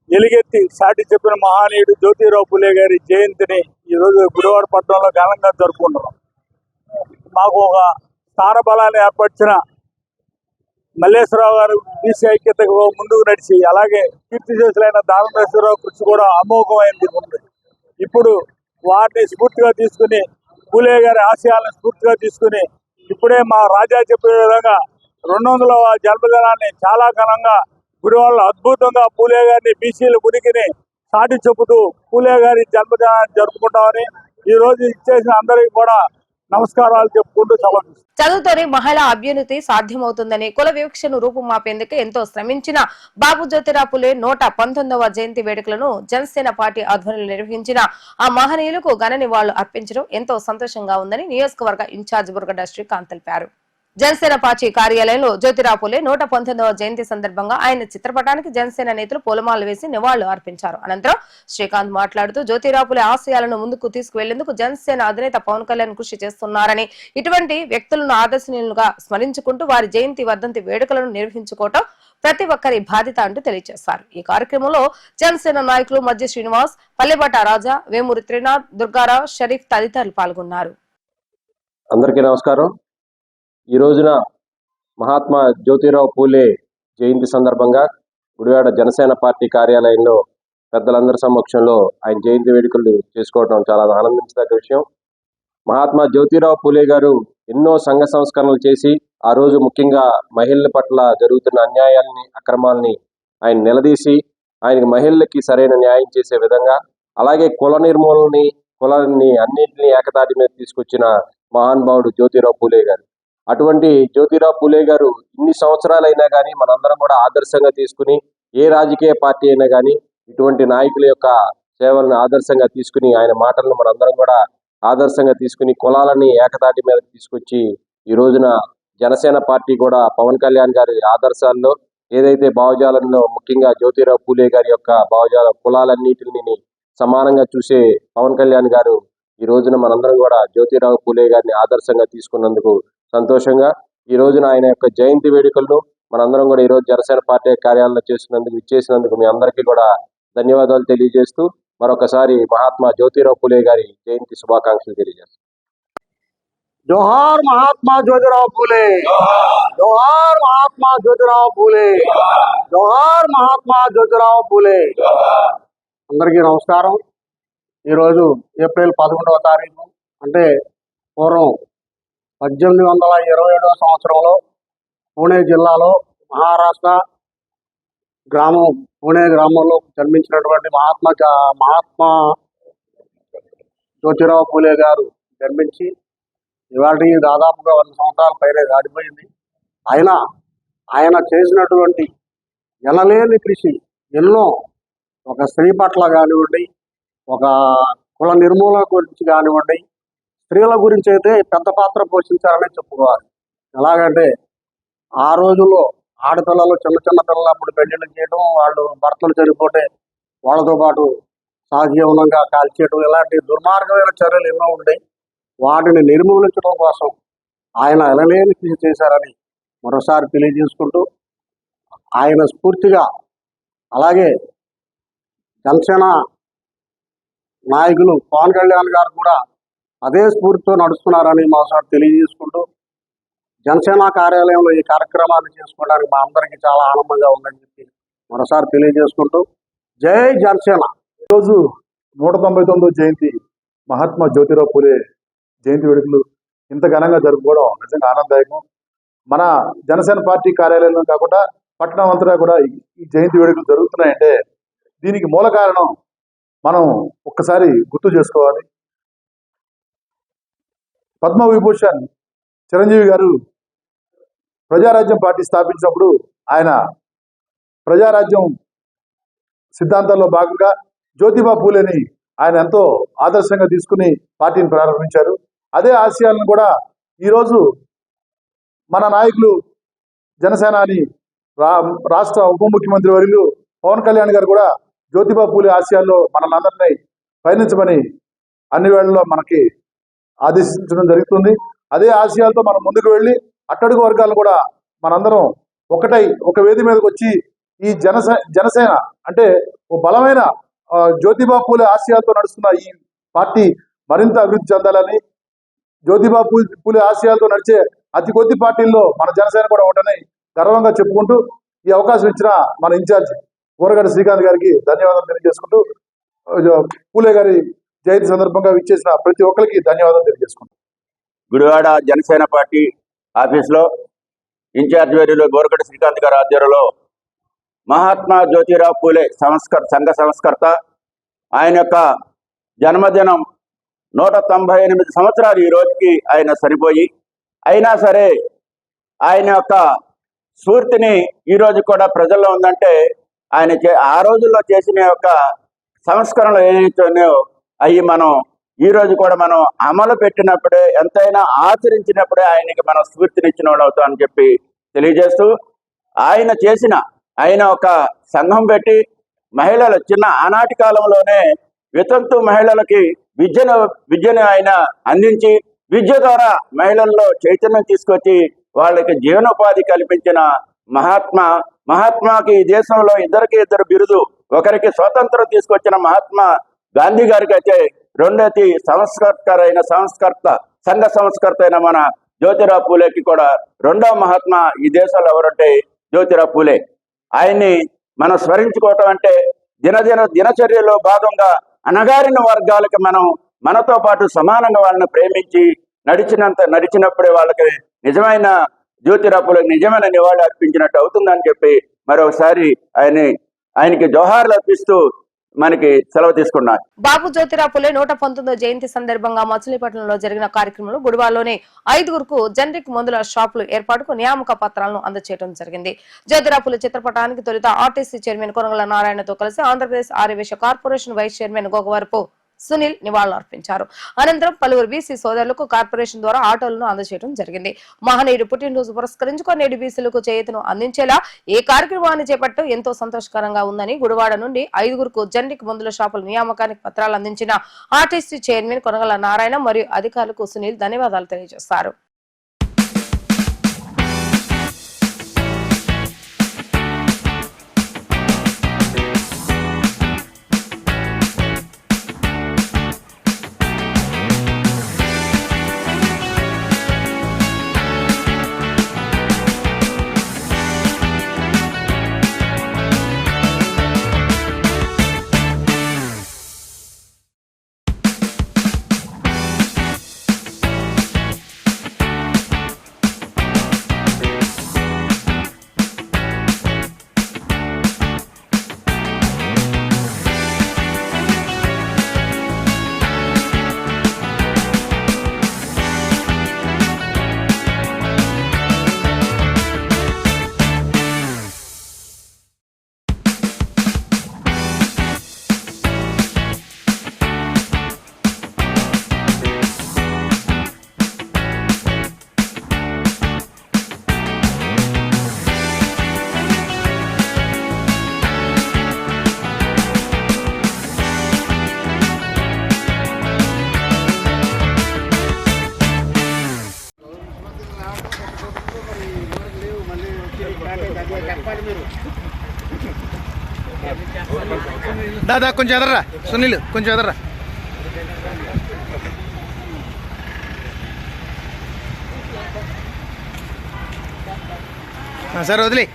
ఎలుగెత్తి సాటి చెప్పిన మహానీయుడు జ్యోతిరావు పూలే గారి జయంతిని ఈరోజు గుడివాడ పట్టణంలో ఘనంగా జరుపుకుంటున్నాం. మాకు ఒక స్థానబలాన్ని ఏర్పరిచిన మల్లేశ్వరరావు గారు బీసీ ఐక్యతకు ముందుకు నడిచి, అలాగే కీర్తిశేషులైన దానమేశ్వరరావు కృషి కూడా అమోఘమైంది ఉంది. ఇప్పుడు వారిని స్ఫూర్తిగా తీసుకుని, పూలే గారి ఆశయాలను స్ఫూర్తిగా తీసుకుని, ఇప్పుడే మా రాజా చెప్పే విధంగా 200వ జన్మదినాన్ని చాలా ఘనంగా గుడివాడలో అద్భుతంగా పూలే గారిని, బీసీల ఉనికిని సాటి చెబుతూ పూలే గారి జన్మదినాన్ని జరుపుకుంటామని ఈ రోజు ఇచ్చేసిన అందరికీ కూడా నమస్కారాలు చెప్పుకుంటూ సమర్పిస్తున్నాను. చదువుతోనే మహిళా అభ్యున్నతి సాధ్యమవుతుందని, కుల వివక్షను రూపుమాపేందుకు ఎంతో శ్రమించిన బాబు జ్యోతిరావు పూలే 119వ జయంతి వేడుకలను జనసేన పార్టీ ఆధ్వర్యంలో నిర్వహించిన ఆ మహనీయులకు ఘన నివాళులు అర్పించడం ఎంతో సంతోషంగా ఉందని నియోజకవర్గ ఇన్ఛార్జ్ బుర్గడ్డ శ్రీకాంత్ తెలిపారు. జనసేన పార్టీ కార్యాలయంలో జ్యోతిరావు పూలే 119వ జయంతి సందర్భంగా ఆయన చిత్రపటానికి జనసేన నేతలు పూలమాలలు వేసి నివాళులు అర్పించారు. అనంతరం శ్రీకాంత్ మాట్లాడుతూ జ్యోతిరావు పూలే ఆశయాలను ముందుకు తీసుకువెళ్లేందుకు జనసేన అధినేత పవన్ కళ్యాణ్ కృషి చేస్తున్నారని, ఇటువంటి వ్యక్తులను ఆదర్శనీయులుగా స్మరించుకుంటూ వారి జయంతి వర్ధంతి వేడుకలను నిర్వహించుకోవటం ప్రతి ఒక్కరి బాధ్యత అంటూ తెలియజేశారు. ఈ కార్యక్రమంలో జనసేన నాయకులు మధ్య శ్రీనివాస్, పల్లెబాట రాజా, వేమూరి త్రినాథ్, దుర్గారావు, షరీఫ్ తదితరులు పాల్గొన్నారు. అందరికీ నమస్కారం. ఈ రోజున మహాత్మా జ్యోతిరావు పూలే జయంతి సందర్భంగా గుడివాడ జనసేన పార్టీ కార్యాలయంలో పెద్దలందరి సమక్షంలో ఆయన జయంతి వేడుకలు చేసుకోవడం చాలా ఆనందించదగ్గ విషయం. మహాత్మా జ్యోతిరావు పూలే గారు ఎన్నో సంఘ సంస్కరణలు చేసి, ఆ రోజు ముఖ్యంగా మహిళల పట్ల జరుగుతున్న అన్యాయాలని, అక్రమాలని ఆయన నిలదీసి, ఆయనకి మహిళలకి సరైన న్యాయం చేసే విధంగా, అలాగే కుల నిర్మూలనని, కులాన్ని అన్నింటినీ ఏకతాటి మీద తీసుకొచ్చిన మహానుభావుడు జ్యోతిరావు పూలే గారు. అటువంటి జ్యోతిరావు పూలే గారు ఇన్ని సంవత్సరాలైనా కానీ మనందరం కూడా ఆదర్శంగా తీసుకుని, ఏ రాజకీయ పార్టీ అయినా కానీ ఇటువంటి నాయకుల యొక్క సేవలను ఆదర్శంగా తీసుకుని, ఆయన మాటలను మనందరం కూడా ఆదర్శంగా తీసుకుని కులాలని ఏకతాటి మీద తీసుకొచ్చి, ఈ రోజున జనసేన పార్టీ కూడా పవన్ కళ్యాణ్ గారి ఆదర్శాల్లో ఏదైతే భావజాలంలో ముఖ్యంగా జ్యోతిరావు పూలే గారి యొక్క భావజాల కులాలన్నిటిని సమానంగా చూసే పవన్ కళ్యాణ్ గారు ఈ రోజున మనందరం కూడా జ్యోతిరావు పూలే గారిని ఆదర్శంగా తీసుకున్నందుకు సంతోషంగా, ఈ రోజున ఆయన యొక్క జయంతి వేడుకలను మనందరం కూడా ఈ రోజు జనసేన పార్టీ కార్యాలయంలో ఇచ్చేసినందుకు మీ అందరికీ కూడా ధన్యవాదాలు తెలియజేస్తూ మరొకసారి మహాత్మా జ్యోతిరావు పూలే గారి జయంతి శుభాకాంక్షలు తెలియజేస్తాను. జోహార్ మహాత్మా జ్యోతిరావు పూలే, జోహార్ మహాత్మా జ్యోతిరావు పూలే, జోహార్ మహాత్మా జ్యోతిరావు పూలే. అందరికీ నమస్కారం. ఈరోజు ఏప్రిల్ 11వ తారీఖు, అంటే పూర్వం 1827వ సంవత్సరంలో పూణే జిల్లాలో మహారాష్ట్ర గ్రామం పూణే గ్రామంలో జన్మించినటువంటి మహాత్మా జ్యోతిరావు పూలే గారు జన్మించి ఇవాళ దాదాపుగా 100 సంవత్సరాల పైన దాటిపోయింది. అయినా ఆయన చేసినటువంటి ఎనలేని కృషి ఎన్నో, ఒక స్త్రీ పట్ల కానివ్వండి, ఒక కుల నిర్మూలన గురించి కానివ్వండి, స్త్రీల గురించి అయితే పెద్ద పాత్ర పోషించారనే చెప్పుకోవాలి. ఎలాగంటే ఆ రోజుల్లో ఆడపిల్లలు చిన్న చిన్న పిల్లలు అప్పుడు పెళ్లిళ్ళు చేయడం, వాళ్ళు భర్తలు చనిపోతే వాళ్ళతో పాటు సహజీవనంగా కాల్చేయడం, ఇలాంటి దుర్మార్గమైన చర్యలు ఎన్నో ఉంటాయి. వాటిని నిర్మూలించడం కోసం ఆయన ఎనలేని కృషి చేశారని మరోసారి తెలియజేసుకుంటూ, ఆయన స్ఫూర్తిగా అలాగే జనసేన నాయకులు పవన్ కళ్యాణ్ గారు కూడా అదే స్ఫూర్తితో నడుస్తున్నారని మరోసారి తెలియజేసుకుంటూ, జనసేన కార్యాలయంలో ఈ కార్యక్రమాన్ని చేసుకోవడానికి మా అందరికీ చాలా ఆనందంగా ఉందని చెప్పి మరోసారి తెలియజేసుకుంటూ, జై జనసేన. ఈరోజు 199వ జయంతి మహాత్మా జ్యోతిరావు పూలే జయంతి వేడుకలు ఇంత ఘనంగా జరుపుకోవడం నిజంగా ఆనందదాయకం. మన జనసేన పార్టీ కార్యాలయంలో కాకుండా పట్టణం అంతటా కూడా ఈ జయంతి వేడుకలు జరుగుతున్నాయంటే దీనికి మూల కారణం మనం ఒక్కసారి గుర్తు చేసుకోవాలి. పద్మవిభూషణ్ చిరంజీవి గారు ప్రజారాజ్యం పార్టీ స్థాపించినప్పుడు ఆయన ప్రజారాజ్యం సిద్ధాంతాల్లో భాగంగా జ్యోతిబా పూలేని ఆయన ఎంతో ఆదర్శంగా తీసుకుని పార్టీని ప్రారంభించారు. అదే ఆశయాలను కూడా ఈరోజు మన నాయకులు జనసేనాని రాష్ట్ర ఉప ముఖ్యమంత్రి వర్యులు పవన్ కళ్యాణ్ గారు కూడా జ్యోతిబా పూలే ఆశయాల్లో మనల్ని పయనించమని అన్ని వేళల్లో మనకి ఆదేశించడం జరుగుతుంది. అదే ఆశయాలతో మనం ముందుకు వెళ్ళి అట్టడుగు వర్గాలను కూడా మనందరం ఒకటై ఒక వేది మీదకి వచ్చి ఈ జనసేన అంటే ఓ బలమైన జ్యోతిబా పూలే ఆశయాలతో నడుస్తున్న ఈ పార్టీ మరింత అభివృద్ధి చెందాలని, జ్యోతిబా పూలే ఆశయాలతో నడిచే అతి కొద్ది పార్టీల్లో మన జనసేన కూడా ఒకటని గర్వంగా చెప్పుకుంటూ ఈ అవకాశం ఇచ్చిన మన ఇన్ఛార్జ్ ఊరగడ్డ శ్రీకాంత్ గారికి ధన్యవాదాలు తెలియజేసుకుంటూ, పూలే గారి జయంతి సందర్భంగా విచ్చేసిన ప్రతి ఒక్కరికి ధన్యవాదాలు తెలియజేసుకుంటాం. గుడివాడ జనసేన పార్టీ ఆఫీస్లో ఇన్ఛార్జ్ వేరులో ఊరగడ్డ శ్రీకాంత్ గారి ఆధ్వర్యంలో మహాత్మా జ్యోతిరావు పూలే సంఘ సంస్కర్త ఆయన యొక్క జన్మదినం 198 సంవత్సరాలు ఈ రోజుకి ఆయన చనిపోయి, అయినా సరే ఆయన యొక్క స్ఫూర్తిని ఈరోజు కూడా ప్రజల్లో ఉందంటే ఆయన ఆ రోజుల్లో చేసిన యొక్క సంస్కరణలు ఏదైతున్నాయో అవి మనం ఈరోజు కూడా మనం అమలు పెట్టినప్పుడే, ఎంతైనా ఆచరించినప్పుడే ఆయనకి మనం స్ఫూర్తినిచ్చిన వాడు అవుతాం అని చెప్పి తెలియజేస్తూ, ఆయన ఒక సంఘం పెట్టి మహిళలు ఆనాటి కాలంలోనే వితంతు మహిళలకి విద్యను ఆయన అందించి, విద్య ద్వారా మహిళల్లో చైతన్యం తీసుకొచ్చి వాళ్ళకి జీవనోపాధి కల్పించిన మహాత్మాకి ఈ దేశంలో ఇద్దరు బిరుదు, ఒకరికి స్వాతంత్రం తీసుకొచ్చిన మహాత్మా గాంధీ గారికి అయితే రెండోది సంఘ సంస్కర్త అయిన మన జ్యోతిరావు పూలేకి కూడా రెండవ మహాత్మా ఈ దేశంలో ఎవరంటే జ్యోతిరావు పూలే. ఆయన్ని మనం స్మరించుకోవటం అంటే దినచర్యలో భాగంగా అణగారిన వర్గాలకి మనతో పాటు సమానంగా వాళ్ళని ప్రేమించి నడిచినప్పుడే వాళ్ళకి నిజమైన జ్యోతిరావు పూలేకి నిజమైన నివాళి అర్పించినట్టు అవుతుందని చెప్పి మరొకసారి ఆయనకి జోహార్లు అర్పిస్తూ మనకి సెలవు తీసుకున్నారు. బాబు జ్యోతిరావు పూలే 119వ జయంతి సందర్భంగా మచిలీపట్నంలో జరిగిన కార్యక్రమంలో గుడివాడలోని 5గురుకు జనరిక్ మందుల షాపులు ఏర్పాటుకు నియామక పత్రాలను అందజేయడం జరిగింది. జ్యోతిరావు పూలే చిత్రపటానికి తొలుత ఆర్టీసీ చైర్మన్ కొనగల నారాయణతో కలిసి Andhra Pradesh Aryavysya corporation vice chairman Gogavarapu Sunil నివాళులర్పించారు. అనంతరం పలువురు బీసీ సోదరులకు కార్పొరేషన్ ద్వారా ఆటోలను అందజేయడం జరిగింది. మహనీయుడు పుట్టినరోజు పురస్కరించుకొని నేడు బీసీలకు చేయూతను అందించేలా ఈ కార్యక్రమాన్ని చేపట్టడం ఎంతో సంతోషకరంగా ఉందని గుడివాడ నుండి 5గురుకు జనరిక్ మందుల షాపుల నియామకానికి పత్రాలు అందించిన ఆర్టీసీ చైర్మన్ కొనగల నారాయణ మరియు అధికారులకు సునీల్ ధన్యవాదాలు తెలియజేశారు. దాదా కొంచెం ఎదర్రా సునీల్, కొంచెం ఎదర్రా. సరే వదిలే.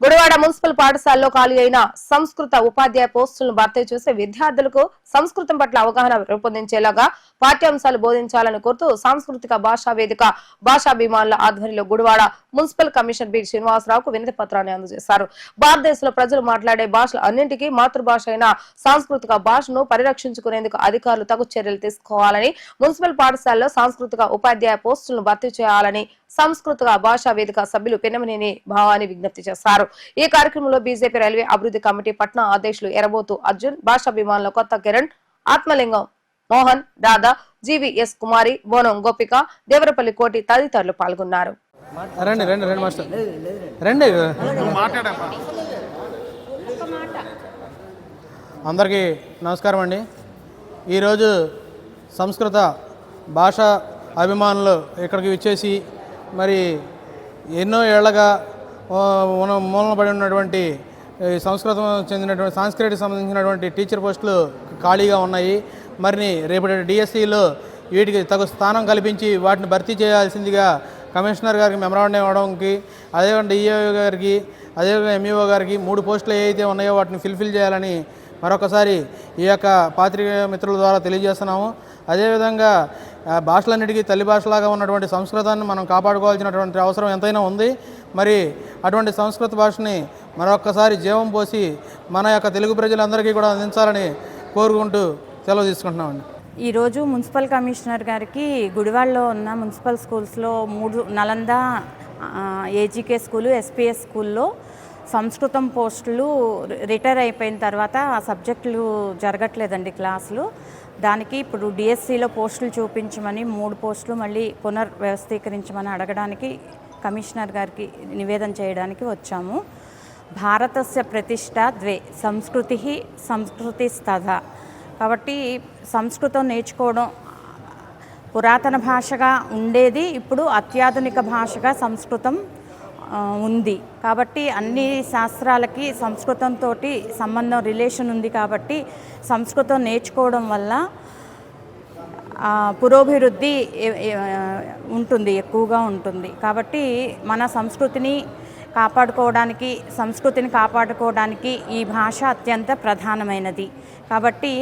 గుడివాడ మున్సిపల్ పాఠశాలలో ఖాళీ అయిన సంస్కృత ఉపాధ్యాయ పోస్టులను భర్తీ చేసి విద్యార్థులకు సంస్కృతం పట్ల అవగాహన రూపొందించేలాగా పాఠ్యాంశాలు బోధించాలని కోరుతూ సాంస్కృతిక భాషా వేదిక భాషాభిమానుల ఆధ్వర్యంలో గుడివాడ మున్సిపల్ కమిషనర్ బి శ్రీనివాసరావుకు వినతి పత్రాన్ని అందజేశారు. భారతదేశంలో ప్రజలు మాట్లాడే భాషలు అన్నింటికీ మాతృభాష అయిన సాంస్కృతిక భాషను పరిరక్షించుకునేందుకు అధికారులు తగు చర్యలు తీసుకోవాలని, మున్సిపల్ పాఠశాలలో సాంస్కృతిక ఉపాధ్యాయ పోస్టులను భర్తీ చేయాలని సంస్కృతిక భాషా వేదిక సభ్యులు పెనమనేని భావాన్ని విజ్ఞప్తి చేశారు. ఈ కార్యక్రమంలో బీజేపీ రైల్వే అభివృద్ధి కమిటీ పట్నా అధ్యక్షులు ఎరబోతు అర్జున్, భాషాభిమానుల కొత్త కిరణ్, ఆత్మలింగం మోహన్, రాధా, జీవీఎస్ కుమారి, బోనం గోపిక, దేవరపల్లి కోటి తదితరులు పాల్గొన్నారు. అందరికీ నమస్కారం అండి. ఈరోజు సంస్కృత భాషా అభిమానులు ఇక్కడికి విచ్చేసి మరి ఎన్నో ఏళ్లగా మూలన పడి ఉన్నటువంటి సంస్కృతం చెందినటువంటి సాంస్క్రిట్కి సంబంధించినటువంటి టీచర్ పోస్టులు ఖాళీగా ఉన్నాయి. మరి రేపటి డిఎస్సిలో వీటికి తగు స్థానం కల్పించి వాటిని భర్తీ చేయాల్సిందిగా కమిషనర్ గారికి మెమరాండం ఇవ్వడానికి, అదేవిధంగా డిఈఓ గారికి, అదేవిధంగా ఎంఈఓ గారికి 3 పోస్టులు ఏవైతే ఉన్నాయో వాటిని ఫిల్ఫిల్ చేయాలని మరొకసారి ఈ యొక్క పాత్రికేయ మిత్రుల ద్వారా తెలియజేస్తున్నాము. అదేవిధంగా భాషలన్నిటికీ తల్లి భాషలాగా ఉన్నటువంటి సంస్కృతాన్ని మనం కాపాడుకోవాల్సినటువంటి అవసరం ఎంతైనా ఉంది. మరి అటువంటి సంస్కృత భాషని మరొక్కసారి జీవం పోసి మన యొక్క తెలుగు ప్రజలందరికీ కూడా అందించాలని కోరుకుంటూ సెలవు తీసుకుంటున్నామండి. ఈరోజు మున్సిపల్ కమిషనర్ గారికి గుడివాడలో ఉన్న మున్సిపల్ స్కూల్స్లో 3 నలంద ఏజీకే స్కూలు, ఎస్పీఎస్ స్కూల్లో సంస్కృతం పోస్టులు రిటైర్ అయిపోయిన తర్వాత ఆ సబ్జెక్టులు జరగట్లేదండి క్లాసులు. దానికి ఇప్పుడు డిఎస్సిలో పోస్టులు చూపించమని 3 పోస్టులు మళ్ళీ పునర్వ్యవస్థీకరించమని అడగడానికి కమిషనర్ గారికి నివేదన చేయడానికి వచ్చాము. భారతస్య ప్రతిష్ట ద్వే సంస్కృతి సంస్కృతిస్తథా. కాబట్టి సంస్కృతం నేర్చుకోవడం పురాతన భాషగా ఉండేది, ఇప్పుడు అత్యాధునిక భాషగా సంస్కృతం ఉంది. కాబట్టి అన్ని శాస్త్రాలకి సంస్కృతంతో సంబంధం రిలేషన్ ఉంది. కాబట్టి సంస్కృతం నేర్చుకోవడం వల్ల పురోభివృద్ధి ఉంటుంది, ఎక్కువగా ఉంటుంది. కాబట్టి మన సంస్కృతిని కాపాడుకోవడానికి ఈ భాష అత్యంత ప్రధానమైనది. కాబట్టి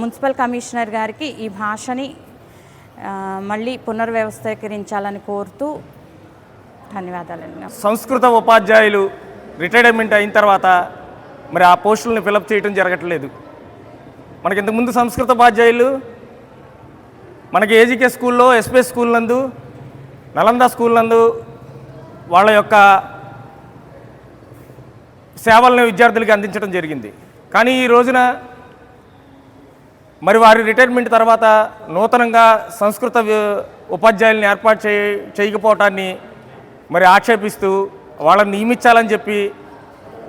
మున్సిపల్ కమిషనర్ గారికి ఈ భాషని మళ్ళీ పునర్వ్యవస్థీకరించాలని కోరుతూ ధన్యవాదాలండి. సంస్కృత ఉపాధ్యాయులు రిటైర్మెంట్ అయిన తర్వాత మరి ఆ పోస్టులను ఫిలప్ చేయడం జరగట్లేదు. మనకి ఇంతకుముందు సంస్కృత ఉపాధ్యాయులు మనకి ఏజీకే స్కూల్లో, ఎస్పీఎస్ స్కూల్ నందు, నలంద స్కూల్ నందు వాళ్ళ యొక్క సేవలను విద్యార్థులకి అందించడం జరిగింది. కానీ ఈ రోజున మరి వారి రిటైర్మెంట్ తర్వాత నూతనంగా సంస్కృత ఉపాధ్యాయులను ఏర్పాటు చేయకపోవటాన్ని మరి ఆక్షేపిస్తూ వాళ్ళని నియమించాలని చెప్పి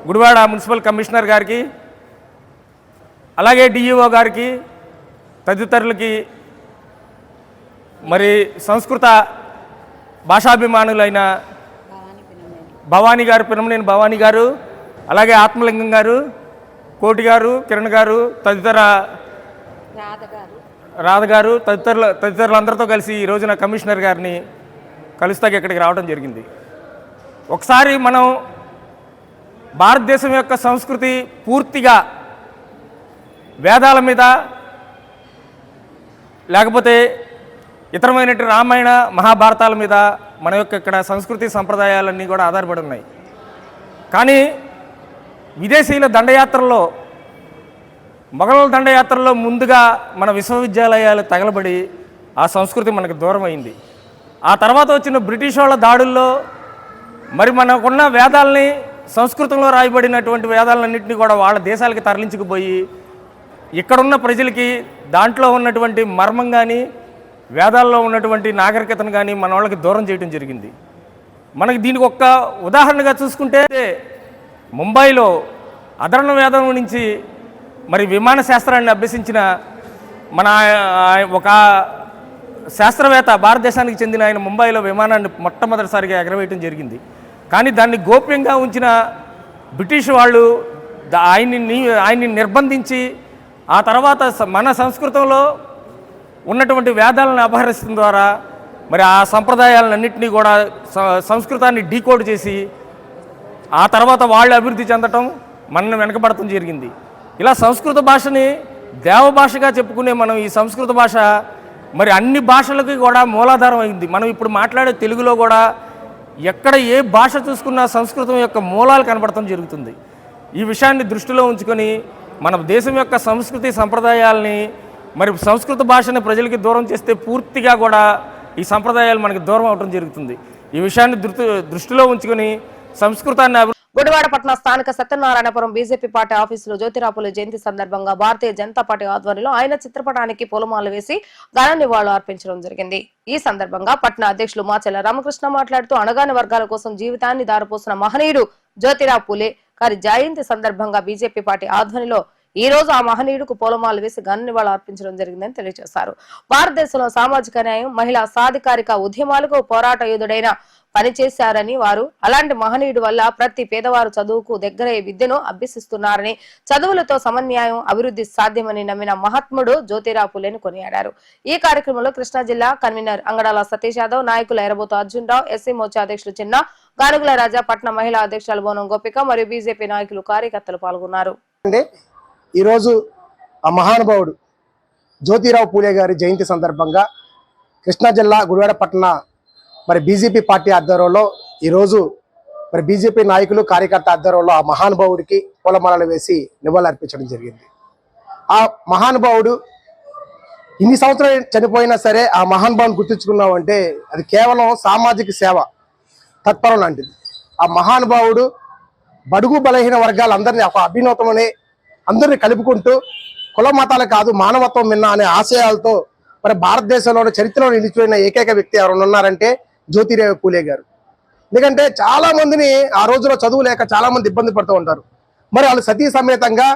గుడివాడ మున్సిపల్ కమిషనర్ గారికి, అలాగే డిఈఓ గారికి, తదితరులకి మరి సంస్కృత భాషాభిమానులైన భవానీ గారు, పినమనేని భవానీ గారు, అలాగే ఆత్మలింగం గారు, కోటి గారు, కిరణ్ గారు, రాధ గారు తదితరులందరితో కలిసి ఈ రోజున కమిషనర్ గారిని కలుస్తాకి ఇక్కడికి రావడం జరిగింది. ఒకసారి మనం భారతదేశం యొక్క సంస్కృతి పూర్తిగా వేదాల మీద లేకపోతే ఇతరమైనటువంటి రామాయణ మహాభారతాల మీద మన యొక్క ఇక్కడ సంస్కృతి సంప్రదాయాలన్నీ కూడా ఆధారపడి ఉన్నాయి. కానీ విదేశీయుల దండయాత్రల్లో, మొఘలుల దండయాత్రలో ముందుగా మన విశ్వవిద్యాలయాలు తగలబడి ఆ సంస్కృతి మనకు దూరం అయింది. ఆ తర్వాత వచ్చిన బ్రిటిష్ వాళ్ళ దాడుల్లో మరి మనకున్న వేదాలని, సంస్కృతంలో రాయబడినటువంటి వేదాలన్నింటినీ కూడా వాళ్ళ దేశాలకి తరలించుకుపోయి ఇక్కడున్న ప్రజలకి దాంట్లో ఉన్నటువంటి మర్మం కానీ, వేదాల్లో ఉన్నటువంటి నాగరికతను కానీ మన వాళ్ళకి దూరం చేయడం జరిగింది. మనకి దీనికి ఒక్క ఉదాహరణగా చూసుకుంటే ముంబైలో అధర్ణ వేదం నుంచి మరి విమాన శాస్త్రాన్ని అభ్యసించిన మన ఒక శాస్త్రవేత్త, భారతదేశానికి చెందిన ఆయన ముంబైలో విమానాన్ని మొట్టమొదటిసారిగా ఎగరవేయటం జరిగింది. కానీ దాన్ని గోప్యంగా ఉంచిన బ్రిటిష్ వాళ్ళు ఆయన్ని నిర్బంధించి ఆ తర్వాత మన సంస్కృతంలో ఉన్నటువంటి వేదాలను అపహరించడం ద్వారా మరి ఆ సంప్రదాయాలన్నింటినీ కూడా సంస్కృతాన్ని డీకోడ్ చేసి ఆ తర్వాత వాళ్ళు అభివృద్ధి చెందటం మనల్ని వెనకబడటం జరిగింది. ఇలా సంస్కృత భాషని దేవభాషగా చెప్పుకునే మనం ఈ సంస్కృత భాష మరి అన్ని భాషలకి కూడా మూలాధారం అయింది. మనం ఇప్పుడు మాట్లాడే తెలుగులో కూడా ఎక్కడ ఏ భాష చూసుకున్నా సంస్కృతం యొక్క మూలాలు కనబడటం జరుగుతుంది. ఈ విషయాన్ని దృష్టిలో ఉంచుకొని మన దేశం యొక్క సంస్కృతి సంప్రదాయాల్ని మరి సంస్కృత భాషని ప్రజలకి దూరం చేస్తే పూర్తిగా కూడా ఈ సంప్రదాయాలు మనకి దూరం అవడం జరుగుతుంది. ఈ విషయాన్ని దృష్టిలో ఉంచుకొని సంస్కృతాన్ని గుడివాడ పట్టణ స్థానిక సత్యనారాయణపురం బీజేపీ పార్టీ ఆఫీసులో జ్యోతిరావు పూలే జయంతి సందర్భంగా భారతీయ జనతా పార్టీ ఆధ్వర్యంలో ఆయన చిత్రపటానికి పూలమాలలు వేసి ఘన నివాళులు అర్పించడం జరిగింది. ఈ సందర్భంగా పట్టణ అధ్యక్షులు మాచెల్ల రామకృష్ణ మాట్లాడుతూ అణగాని వర్గాల కోసం జీవితాన్ని దారిపోసిన మహనీయుడు జ్యోతిరావు పూలే గారి జయంతి సందర్భంగా బీజేపీ పార్టీ ఆధ్వర్యంలో ఈ రోజు ఆ మహనీయుడుకు పూలమాలలు వేసి ఘన నివాళులు అర్పించడం జరిగిందని తెలియజేశారు. భారతదేశంలో సామాజిక న్యాయం, మహిళా సాధికారిక ఉద్యమాలకు పోరాట యోధుడైన పనిచేశారని వారు అలాంటి మహనీయుడు వల్ల ప్రతి పేదవారు చదువుకు దగ్గరయ్యే విద్యను అభ్యసిస్తున్నారని, చదువులతో సమన్యాయం అభివృద్ధి సాధ్యమని నమ్మిన మహాత్ముడు జ్యోతిరావు పూలేని కొనియాడారు. ఈ కార్యక్రమంలో కృష్ణా జిల్లా కన్వీనర్ అంగడాల సతీష్ యాదవ్, నాయకులు ఎరబోతు అర్జున్ రావు, ఎస్సీ మోర్చా అధ్యక్షులు చిన్న గానుగుల రాజా, పట్న మహిళా అధ్యక్షులు బోనం గోపిక మరియు బీజేపీ నాయకులు కార్యకర్తలు పాల్గొన్నారు. ఈరోజు ఆ మహానుభావుడు జ్యోతిరావు పూలే గారి జయంతి సందర్భంగా కృష్ణా జిల్లా గుడివాడ పట్టణ మరి బీజేపీ పార్టీ ఆధ్వర్యంలో ఈరోజు మరి బీజేపీ నాయకులు కార్యకర్త ఆధ్వర్యంలో ఆ మహానుభావుడికి పూలమాలలు వేసి నివాళులు అర్పించడం జరిగింది. ఆ మహానుభావుడు ఇన్ని సంవత్సరాలు చనిపోయినా సరే ఆ మహానుభావుని గుర్తించుకున్నామంటే అది కేవలం సామాజిక సేవ తత్పరం లాంటిది. ఆ మహానుభావుడు బడుగు బలహీన వర్గాలందరినీ ఒక అభినూతమని అందరినీ కలుపుకుంటూ కుల మతాలు కాదు మానవత్వం మిన్న అనే ఆశయాలతో మరి భారతదేశంలోని చరిత్రలో నిలిచిపోయిన ఏకైక వ్యక్తి ఎవరు ఉన్నారంటే జ్యోతిరావు పూలే గారు. ఎందుకంటే చాలా మందిని ఆ రోజులో చదువు లేక చాలా మంది ఇబ్బంది పడుతూ ఉంటారు. మరి వాళ్ళు సతీ సమేతంగా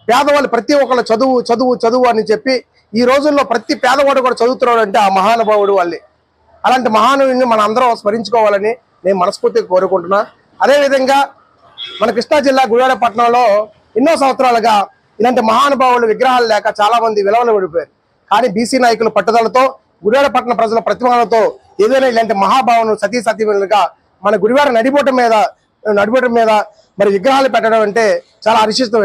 పేదవాళ్ళు ప్రతి ఒక్కళ్ళు చదువు చదువు చదువు అని చెప్పి ఈ రోజుల్లో ప్రతి పేదవాడు కూడా చదువుతున్నాడు అంటే ఆ మహానుభావుడు వాళ్ళే. అలాంటి మహానుడిని మనం అందరం స్మరించుకోవాలని నేను మనస్ఫూర్తిగా కోరుకుంటున్నా. అదేవిధంగా మన కృష్ణా జిల్లా గుడివాడ పట్టణంలో ఎన్నో సంవత్సరాలుగా ఇలాంటి మహానుభావులు విగ్రహాలు లేక చాలా మంది విలువలు పడిపోయారు. కానీ బీసీ నాయకుల పట్టుదలతో గుడివాడ పట్టణ ప్రజల ప్రతిభలతో ఏదైనా ఇలాంటి మహాభావను సతీసతీమణులుగా మన గుడివాడ నడిబొట్టు మీద మరి విగ్రహాలు పెట్టడం అంటే చాలా హర్షిస్తూ.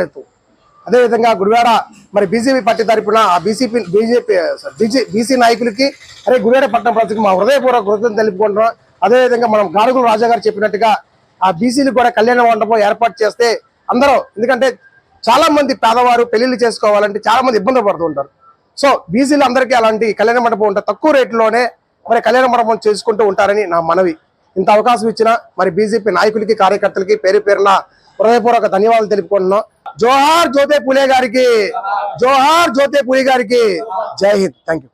అదేవిధంగా గుడివాడ మరి బీజేపీ పార్టీ తరఫున ఆ బీసీ నాయకులకి గుడివాడ పట్టణ ప్రజలకు మా హృదయపూర్వక కృతజ్ఞతలు తెలుపుకుంటున్నాం. అదేవిధంగా మనం గానుగుల రాజా గారు చెప్పినట్టుగా ఆ బీసీలు కూడా కళ్యాణ మండపం ఏర్పాటు చేస్తే అందరూ, ఎందుకంటే చాలా మంది పేదవారు పెళ్లిళ్ళు చేసుకోవాలంటే చాలా మంది ఇబ్బంది పడుతూ ఉంటారు. సో బీసీలు అందరికీ అలాంటి కళ్యాణ మండపం ఉంటే తక్కువ రేట్లోనే మరి కళ్యాణ మండపం చేసుకుంటూ ఉంటారని నా మనవి. ఇంత అవకాశం ఇచ్చిన మరి బీజేపీ నాయకులకి కార్యకర్తలకి పేరు పేరున హృదయపూర్వక ధన్యవాదాలు తెలుపుకుంటున్నాం. జోహార్ జ్యోతి పూలే గారికి, జోహార్ జ్యోతి పూలే గారికి, జై హింద్. Thank you.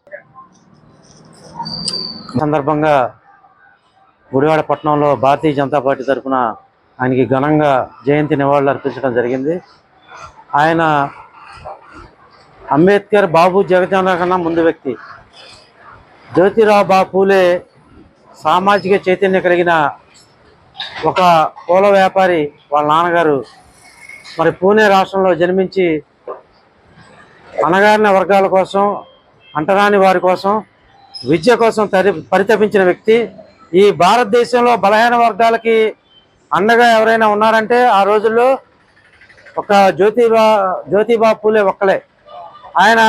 సందర్భంగా గుడివాడ పట్టణంలో భారతీయ జనతా పార్టీ తరఫున ఆయనకి ఘనంగా జయంతి నివాళులు అర్పించడం జరిగింది. ఆయన అంబేద్కర్, బాబు జగజ్జీవన్ కన్నా ముందు వ్యక్తి. జ్యోతిరావు పూలే సామాజిక చైతన్యం కలిగిన ఒక పూల వ్యాపారి. వాళ్ళ నాన్నగారు మరి పూణే రాష్ట్రంలో జన్మించి అణగారిన వర్గాల కోసం, అంటరాని వారి కోసం, విద్య కోసం పరితపించిన వ్యక్తి. ఈ భారతదేశంలో బలహీన వర్గాలకి అండగా ఎవరైనా ఉన్నారంటే ఆ రోజుల్లో ఒక జ్యోతిబా పూలే ఒక్కలే. ఆయన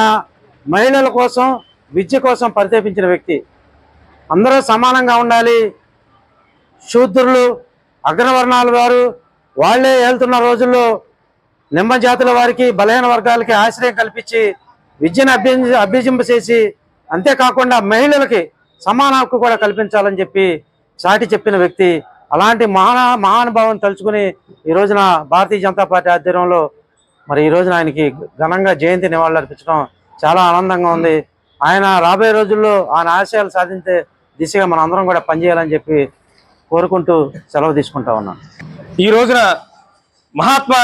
మహిళల కోసం, విద్య కోసం పరితపించిన వ్యక్తి. అందరూ సమానంగా ఉండాలి, శూద్రులు అగ్రవర్ణాల వారు వాళ్ళే వెళ్తున్న రోజుల్లో నిమ్మ జాతుల వారికి, బలహీన వర్గాలకి ఆశ్రయం కల్పించి విద్యను అభ్యసింపచేసి అంతేకాకుండా మహిళలకి సమాన హక్కు కూడా కల్పించాలని చెప్పి చాటి చెప్పిన వ్యక్తి. అలాంటి మహానుభావం తలుచుకుని ఈ రోజున భారతీయ జనతా పార్టీ ఆధ్వర్యంలో మరి ఈ రోజున ఆయనకి ఘనంగా జయంతి నివాళులు అర్పించడం చాలా ఆనందంగా ఉంది. ఆయన రాబోయే రోజుల్లో ఆయన ఆశయాలు సాధించే దిశగా మన అందరం కూడా పనిచేయాలని చెప్పి కోరుకుంటూ సెలవు తీసుకుంటా ఉన్నాను. ఈ రోజున మహాత్మా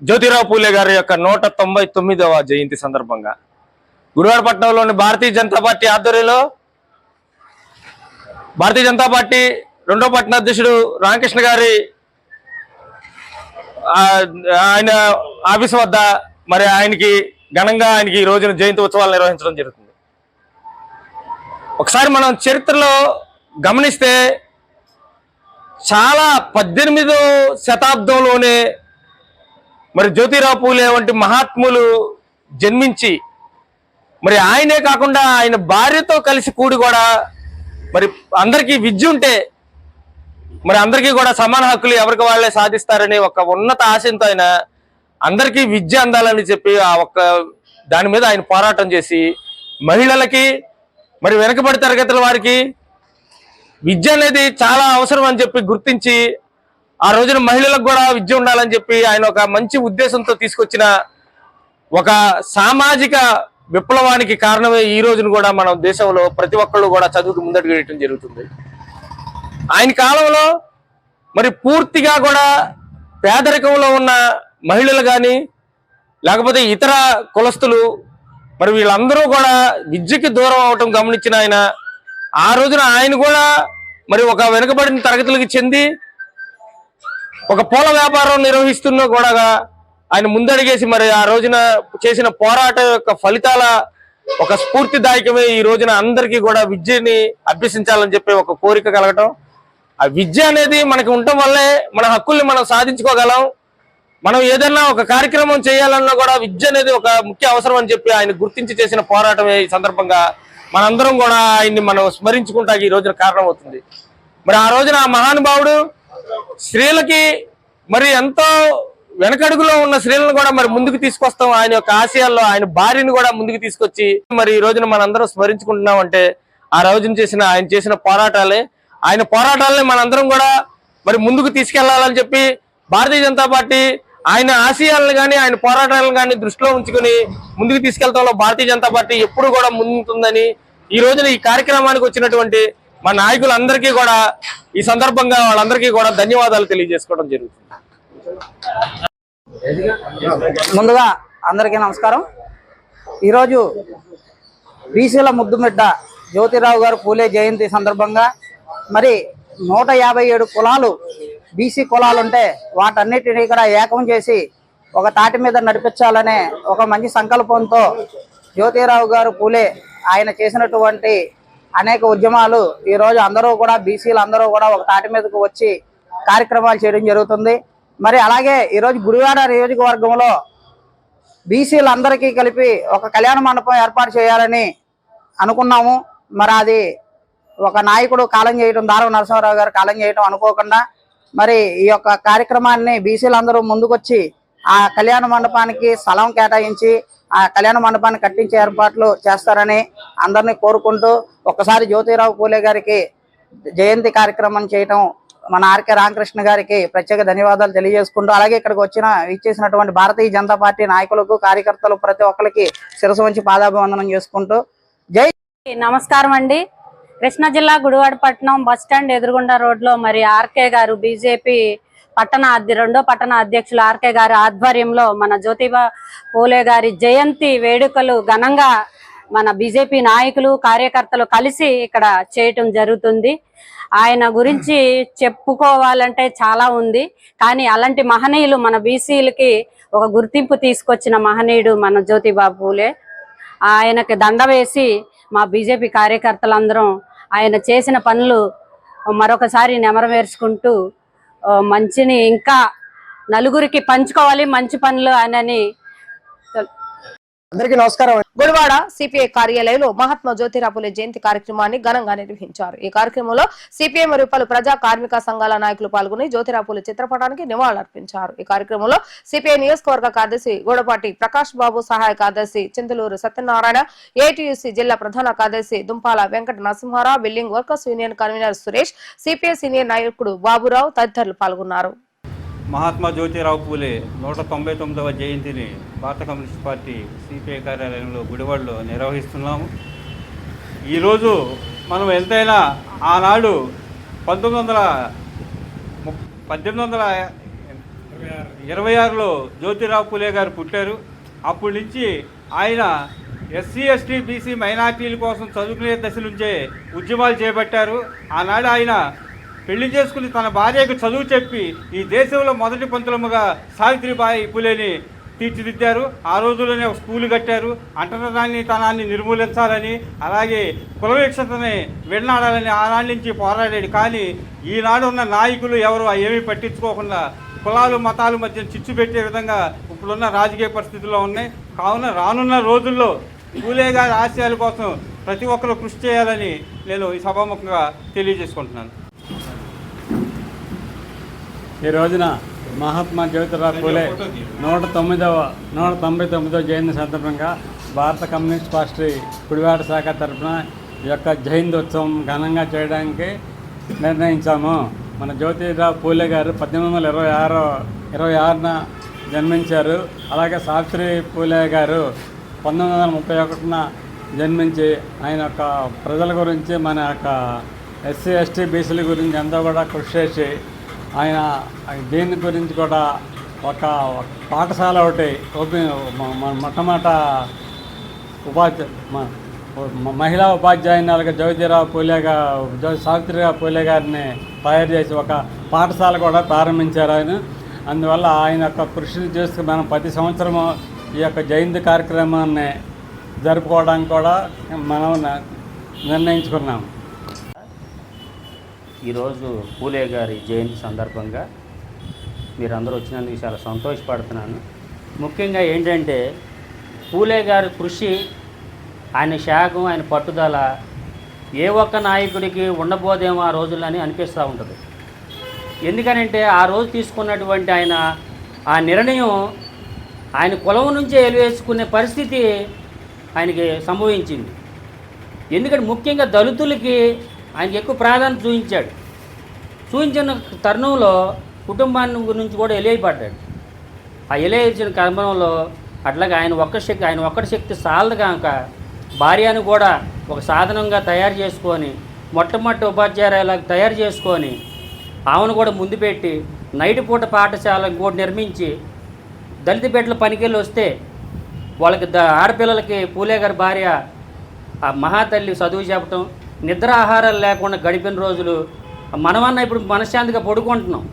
జ్యోతిరావు పూలే గారి యొక్క 199వ జయంతి సందర్భంగా గుడివాడ పట్టణంలోని భారతీయ జనతా పార్టీ ఆధ్వర్యంలో భారతీయ జనతా పార్టీ రెండో పట్టణ అధ్యక్షుడు రామకృష్ణ గారి ఆయన ఆఫీస్ వద్ద మరి ఆయనకి ఘనంగా ఆయనకి ఈ రోజున జయంతి ఉత్సవాలు నిర్వహించడం జరుగుతుంది. ఒకసారి మనం చరిత్రలో గమనిస్తే చాలా 18వ శతాబ్దంలోనే మరి జ్యోతిరావు పూలే వంటి మహాత్ములు జన్మించి మరి ఆయనే కాకుండా ఆయన భార్యతో కలిసి కూడి కూడా మరి అందరికీ విద్య ఉంటే మరి అందరికీ కూడా సమాన హక్కులు ఎవరికి వాళ్ళే సాధిస్తారని ఒక ఉన్నత ఆశయంతో ఆయన అందరికీ విద్య అందాలని చెప్పి ఆ ఒక్క దాని మీద ఆయన పోరాటం చేసి మహిళలకి మరి వెనకబడి తరగతుల వారికి విద్య అనేది చాలా అవసరం అని చెప్పి గుర్తించి ఆ రోజున మహిళలకు కూడా విద్య ఉండాలని చెప్పి ఆయన ఒక మంచి ఉద్దేశంతో తీసుకొచ్చిన ఒక సామాజిక విప్లవానికి కారణమే ఈ రోజున కూడా మన దేశంలో ప్రతి ఒక్కళ్ళు కూడా చదువుకు ముందడుగు వేయటం జరుగుతుంది. ఆయన కాలంలో మరి పూర్తిగా కూడా పేదరికంలో ఉన్న మహిళలు కానీ లేకపోతే ఇతర కులస్తులు మరి వీళ్ళందరూ కూడా విద్యకి దూరం అవటం గమనించిన ఆయన ఆ రోజున ఆయన కూడా మరి ఒక వెనుకబడిన తరగతులకి చెంది ఒక పూల వ్యాపారం నిర్వహిస్తున్నా కూడా ఆయన ముందడిగేసి మరి ఆ రోజున చేసిన పోరాటం యొక్క ఫలితాల ఒక స్ఫూర్తిదాయకమే ఈ రోజున అందరికీ కూడా విద్యని అభ్యసించాలని చెప్పి ఒక కోరిక కలగటం. ఆ విద్య అనేది మనకి ఉండటం వల్లే మన హక్కుల్ని మనం సాధించుకోగలం. మనం ఏదైనా ఒక కార్యక్రమం చేయాలన్నా కూడా విద్య అనేది ఒక ముఖ్య అవసరం అని చెప్పి ఆయన గుర్తించి చేసిన పోరాటమే ఈ సందర్భంగా మనందరం కూడా ఆయన్ని మనం స్మరించుకుంటా ఈ రోజున కారణం అవుతుంది. మరి ఆ రోజున ఆ మహానుభావుడు స్త్రీలకి మరి ఎంతో వెనకడుగులో ఉన్న స్త్రీలను కూడా మరి ముందుకు తీసుకొస్తాం ఆయన యొక్క ఆశయాల్లో ఆయన భార్యను కూడా ముందుకు తీసుకొచ్చి మరి ఈ రోజున మనందరం స్మరించుకుంటున్నాం అంటే ఆ రోజున ఆయన చేసిన పోరాటాలే. ఆయన పోరాటాలని మనందరం కూడా మరి ముందుకు తీసుకెళ్లాలని చెప్పి భారతీయ జనతా పార్టీ ఆయన ఆశయాలను కానీ ఆయన పోరాటాలను కానీ దృష్టిలో ఉంచుకొని ముందుకు తీసుకెళ్తాలో భారతీయ జనతా పార్టీ ఎప్పుడు కూడా ముందుంటుందని ఈ రోజున ఈ కార్యక్రమానికి వచ్చినటువంటి మా నాయకులందరికీ కూడా ఈ సందర్భంగా వాళ్ళందరికీ కూడా ధన్యవాదాలు తెలియజేసుకోవడం జరుగుతుంది. ముందుగా అందరికీ నమస్కారం. ఈరోజు బీసీల ముద్దుమిడ్డ జ్యోతిరావు గారు పూలే జయంతి సందర్భంగా మరి 157 కులాలు బీసీ కులాలు ఉంటే వాటన్నిటినీ కూడా ఏకం చేసి ఒక తాటి మీద నడిపించాలనే ఒక మంచి సంకల్పంతో జ్యోతిరావు గారు పూలే ఆయన చేసినటువంటి అనేక ఉద్యమాలు ఈరోజు అందరూ కూడా బీసీలు అందరూ కూడా ఒక తాటి మీదకు వచ్చి కార్యక్రమాలు చేయడం జరుగుతుంది. మరి అలాగే ఈరోజు గుడివాడ నియోజకవర్గంలో బీసీలందరికీ కలిపి ఒక కళ్యాణ మండపం ఏర్పాటు చేయాలని అనుకున్నాము. మరి అది ఒక నాయకుడు కాలం చేయడం, దారవ నరసింహారావు గారు కాలం చేయడం అనుకోకుండా మరి ఈ యొక్క కార్యక్రమాన్ని బీసీలందరూ ముందుకొచ్చి ఆ కళ్యాణ మండపానికి స్థలం కేటాయించి ఆ కళ్యాణ మండపాన్ని కట్టించే ఏర్పాట్లు చేస్తారని అందరినీ కోరుకుంటూ ఒక్కసారి జ్యోతిరావు పూలే గారికి జయంతి కార్యక్రమం చేయటం మన ఆర్కే రామకృష్ణ గారికి ప్రత్యేక ధన్యవాదాలు తెలియజేసుకుంటూ అలాగే ఇక్కడికి ఇచ్చేసినటువంటి భారతీయ జనతా పార్టీ నాయకులకు కార్యకర్తలు ప్రతి ఒక్కరికి శిరసు వంచి పాదాభివందనం చేసుకుంటూ జై. నమస్కారం అండి. కృష్ణా జిల్లా గుడివాడ పట్టణం బస్టాండ్ ఎదురుగుండా రోడ్లో మరి ఆర్కే గారు బీజేపీ రెండో పట్టణ అధ్యక్షులు ఆర్కే గారి ఆధ్వర్యంలో మన జ్యోతిబా పూలే గారి జయంతి వేడుకలు ఘనంగా మన బీజేపీ నాయకులు కార్యకర్తలు కలిసి ఇక్కడ చేయటం జరుగుతుంది. ఆయన గురించి చెప్పుకోవాలంటే చాలా ఉంది, కానీ అలాంటి మహనీయులు మన బీసీలకి ఒక గుర్తింపు తీసుకొచ్చిన మహనీయుడు మన జ్యోతిబా పూలే. ఆయనకి దండ వేసి మా బీజేపీ కార్యకర్తలందరం ఆయన చేసిన పనులు మరొకసారి నెమరవేర్చుకుంటూ మంచిని ఇంకా నలుగురికి పంచుకోవాలి మంచి పనులు అని. అందరికీ నమస్కారం. గుడివాడ సిపిఐ కార్యాలయంలో మహాత్మా జ్యోతిరావు పూలే జయంతి కార్యక్రమాన్ని ఘనంగా నిర్వహించారు. ఈ కార్యక్రమంలో సిపిఐ మరియు పలు ప్రజా కార్మిక సంఘాల నాయకులు పాల్గొని జ్యోతిరావు పూలే చిత్రపటానికి నివాళులర్పించారు. ఈ కార్యక్రమంలో సిపిఐ నియోజకవర్గ కార్యదర్శి గోడపాటి ప్రకాష్ బాబు, సహాయ కార్యదర్శి చింతలూరు సత్యనారాయణ, ఏటీయూసీ జిల్లా ప్రధాన కార్యదర్శి Dumpala Venkata Narasimharao, building workers union convener Suresh, CPI senior నాయకుడు బాబురావు తదితరులు పాల్గొన్నారు. మహాత్మా జ్యోతిరావు పూలే 199వ జయంతిని భారత కమ్యూనిస్ట్ పార్టీ సిపిఐ కార్యాలయంలో గుడివాడలో నిర్వహిస్తున్నాము. ఈరోజు మనం ఎంతైనా ఆనాడు 1826లో జ్యోతిరావు పూలే గారు పుట్టారు. అప్పటి నుంచి ఆయన ఎస్సీ ఎస్టీ బీసీ మైనార్టీల కోసం చదువుకునే దశ నుంచే ఉద్యమాలు చేపట్టారు. ఆనాడు ఆయన పెళ్లి చేసుకుని తన భార్యకు చదువు చెప్పి ఈ దేశంలో మొదటి పంతులముగా సావిత్రిబాయి పులేని తీర్చిదిద్దారు. ఆ రోజుల్లోనే ఒక స్కూలు కట్టారు. అంటరానితనాన్ని నిర్మూలించాలని, అలాగే కులవిక్షతని విడనాడాలని ఆనాటి నుంచి పోరాడాడు. కానీ ఈనాడు ఉన్న నాయకులు ఎవరు ఏమీ పట్టించుకోకుండా కులాలు మతాల మధ్య చిచ్చు పెట్టే విధంగా ఇప్పుడున్న రాజకీయ పరిస్థితుల్లో ఉన్నాయి. కావున రానున్న రోజుల్లో పూలే గారి ఆశయాల కోసం ప్రతి ఒక్కరూ కృషి చేయాలని నేను ఈ సభాముఖంగా తెలియజేసుకుంటున్నాను. ఈ రోజున మహాత్మా జ్యోతిరావు పూలే 199వ జయంతి సందర్భంగా భారత కమ్యూనిస్ట్ పార్టీ గుడివాడ శాఖ తరఫున ఈ యొక్క జయంతి ఉత్సవం ఘనంగా చేయడానికి నిర్ణయించాము. మన జ్యోతిరావు పూలే గారు 1826న జన్మించారు. అలాగే సావిత్రి పూలే గారు 1931న జన్మించి ఆయన యొక్క ప్రజల గురించి, మన యొక్క ఎస్సీ ఎస్టీ బీసీల గురించి ఎంతో కూడా కృషి చేసి ఆయన దీని గురించి కూడా ఒక పాఠశాల ఒకటి మొట్టమొదట మహిళా ఉపాధ్యాయురాలుగా జ్యోతిరావు పూలే సావిత్రిరావు పూలే గారిని తయారు చేసి ఒక పాఠశాల కూడా ప్రారంభించారు ఆయన. అందువల్ల ఆయన యొక్క కృషిని చేస్తూ మనం ప్రతి సంవత్సరము ఈ యొక్క జయంతి కార్యక్రమాన్ని జరుపుకోవడానికి కూడా మనం నిర్ణయించుకున్నాము. ఈరోజు పూలే గారి జయంతి సందర్భంగా మీరందరూ వచ్చినందుకు చాలా సంతోషపడుతున్నాను. ముఖ్యంగా ఏంటంటే పూలే గారి కృషి, ఆయన త్యాగం, ఆయన పట్టుదల ఏ ఒక్క నాయకుడికి ఉండబోదేమో ఆ రోజులని అనిపిస్తూ ఉంటుంది. ఎందుకనంటే ఆ రోజు తీసుకున్నటువంటి ఆయన ఆ నిర్ణయం ఆయన కులం నుంచే ఎలివేసుకునే పరిస్థితి ఆయనకి సంభవించింది. ఎందుకంటే ముఖ్యంగా దళితులకి ఆయనకి ఎక్కువ ప్రాధాన్యత చూపించిన తరుణంలో కుటుంబాన్ని గురించి కూడా ఎలియపడ్డాడు. ఆ ఎలియించిన క్రమంలో అట్లాగే ఆయన ఒక్కడి శక్తి సాలదు కనుక భార్యను కూడా ఒక సాధనంగా తయారు చేసుకొని, మొట్టమొదటి ఉపాధ్యాయురాలకు తయారు చేసుకొని ఆమెను కూడా ముందు పెట్టి నైట్ పూట పాఠశాల కూడా నిర్మించి దళిత బిడ్డల పనికెళ్ళి వస్తే వాళ్ళకి ఆడపిల్లలకి పూలే గారి భార్య ఆ మహాతల్లి చదువు చెప్పటం, నిద్ర ఆహారాలు లేకుండా గడిపిన రోజులు మనమన్నా ఇప్పుడు మనశ్శాంతిగా పడుకుంటున్నాం.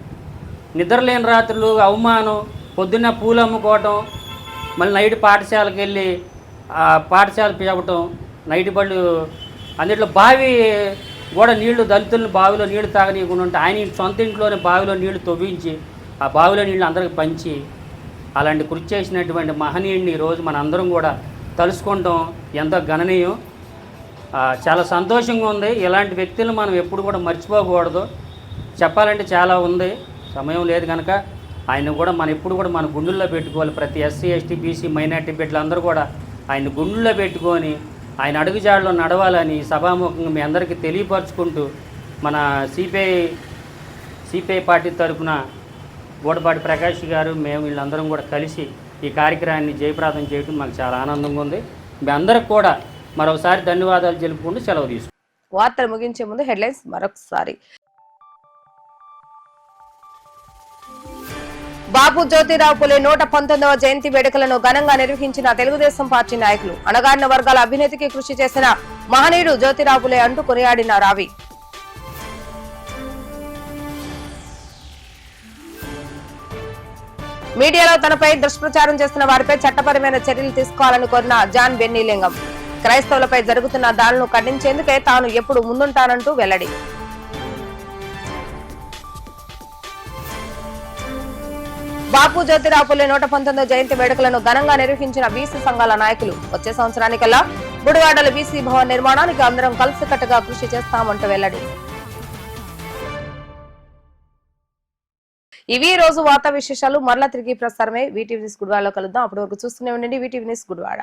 నిద్ర లేని రాత్రులు, అవమానం, పొద్దున్న పూలు అమ్ముకోవటం, మళ్ళీ నైట్ పాఠశాలకు వెళ్ళి పాఠశాల చెప్పటం, నైట్ బళ్ళు అన్నిట్లో బావి కూడా నీళ్లు దళితులను బావిలో నీళ్లు తాగనీయకుండా ఉంటే ఆయన సొంత ఇంట్లోనే బావిలో నీళ్లు తవ్వించి ఆ బావిలో నీళ్ళు అందరికి పంచి అలాంటి కృషి చేసినటువంటి మహనీయుడిని ఈరోజు మన అందరం కూడా తలుసుకుంటాం ఎంతో గణనీయం. చాలా సంతోషంగా ఉంది. ఇలాంటి వ్యక్తులను మనం ఎప్పుడు కూడా మర్చిపోకూడదు. చెప్పాలంటే చాలా ఉంది, సమయం లేదు కనుక ఆయన కూడా మనం ఎప్పుడు కూడా మన గుండెల్లో పెట్టుకోవాలి. ప్రతి ఎస్సీ ఎస్టీ బీసీ మైనార్టీ బిడ్డలందరూ కూడా ఆయన గుండెల్లో పెట్టుకొని ఆయన అడుగుజాడలో నడవాలని సభాముఖంగా మీ అందరికీ తెలియపరచుకుంటూ మన సిపిఐ పార్టీ తరఫున గూడపాటి ప్రకాష్ గారు, మేము వీళ్ళందరం కూడా కలిసి ఈ కార్యక్రమాన్ని జయప్రదం చేయడం మాకు చాలా ఆనందంగా ఉంది. మీ అందరికి కూడా మరొకసారి ధన్యవాదాలు తెలుపుకుంటూ సెలవు తీసుకుంటాం. వార్తలు ముగించే ముందు హెడ్లైన్స్ మరొకసారి. బాబు జ్యోతిరావు పూలే 119వ జయంతి వేడుకలను ఘనంగా నిర్వహించిన తెలుగుదేశం పార్టీ నాయకులు. అణగారిన వర్గాల అభ్యున్నతికి కృషి చేసిన మహనీయుడు జ్యోతిరావు పూలే అంటూ కొనియాడిన రావి. మీడియాలో తనపై దుష్ప్రచారం చేస్తున్న వారిపై చట్టపరమైన చర్యలు తీసుకోవాలని కోరిన జాన్ బెన్నీలింగం. క్రైస్తవులపై జరుగుతున్న దాడులను ఖండించేందుకే తాను ఎప్పుడు ముందుంటానంటూ వెల్లడి. బాపు జ్యోతిరావు పూలే 119వ జయంతి వేడుకలను ఘనంగా నిర్వహించిన బీసీ సంఘాల నాయకులు. వచ్చే సంవత్సరానికల్లా గుడివాడల బీసీ భవన్ నిర్మాణానికి అందరం కలిసికట్టుగా కృషి చేస్తామంటూ వెల్లడి. ఇవి రోజు వార్తా విశేషాలు. మరలా తిరిగి ప్రసారమే వీటీవీ న్యూస్ గుడివాడలో కలుద్దాం. అప్పటి వరకు చూస్తూనే ఉండండి వీటీవీ న్యూస్ గుడివాడ.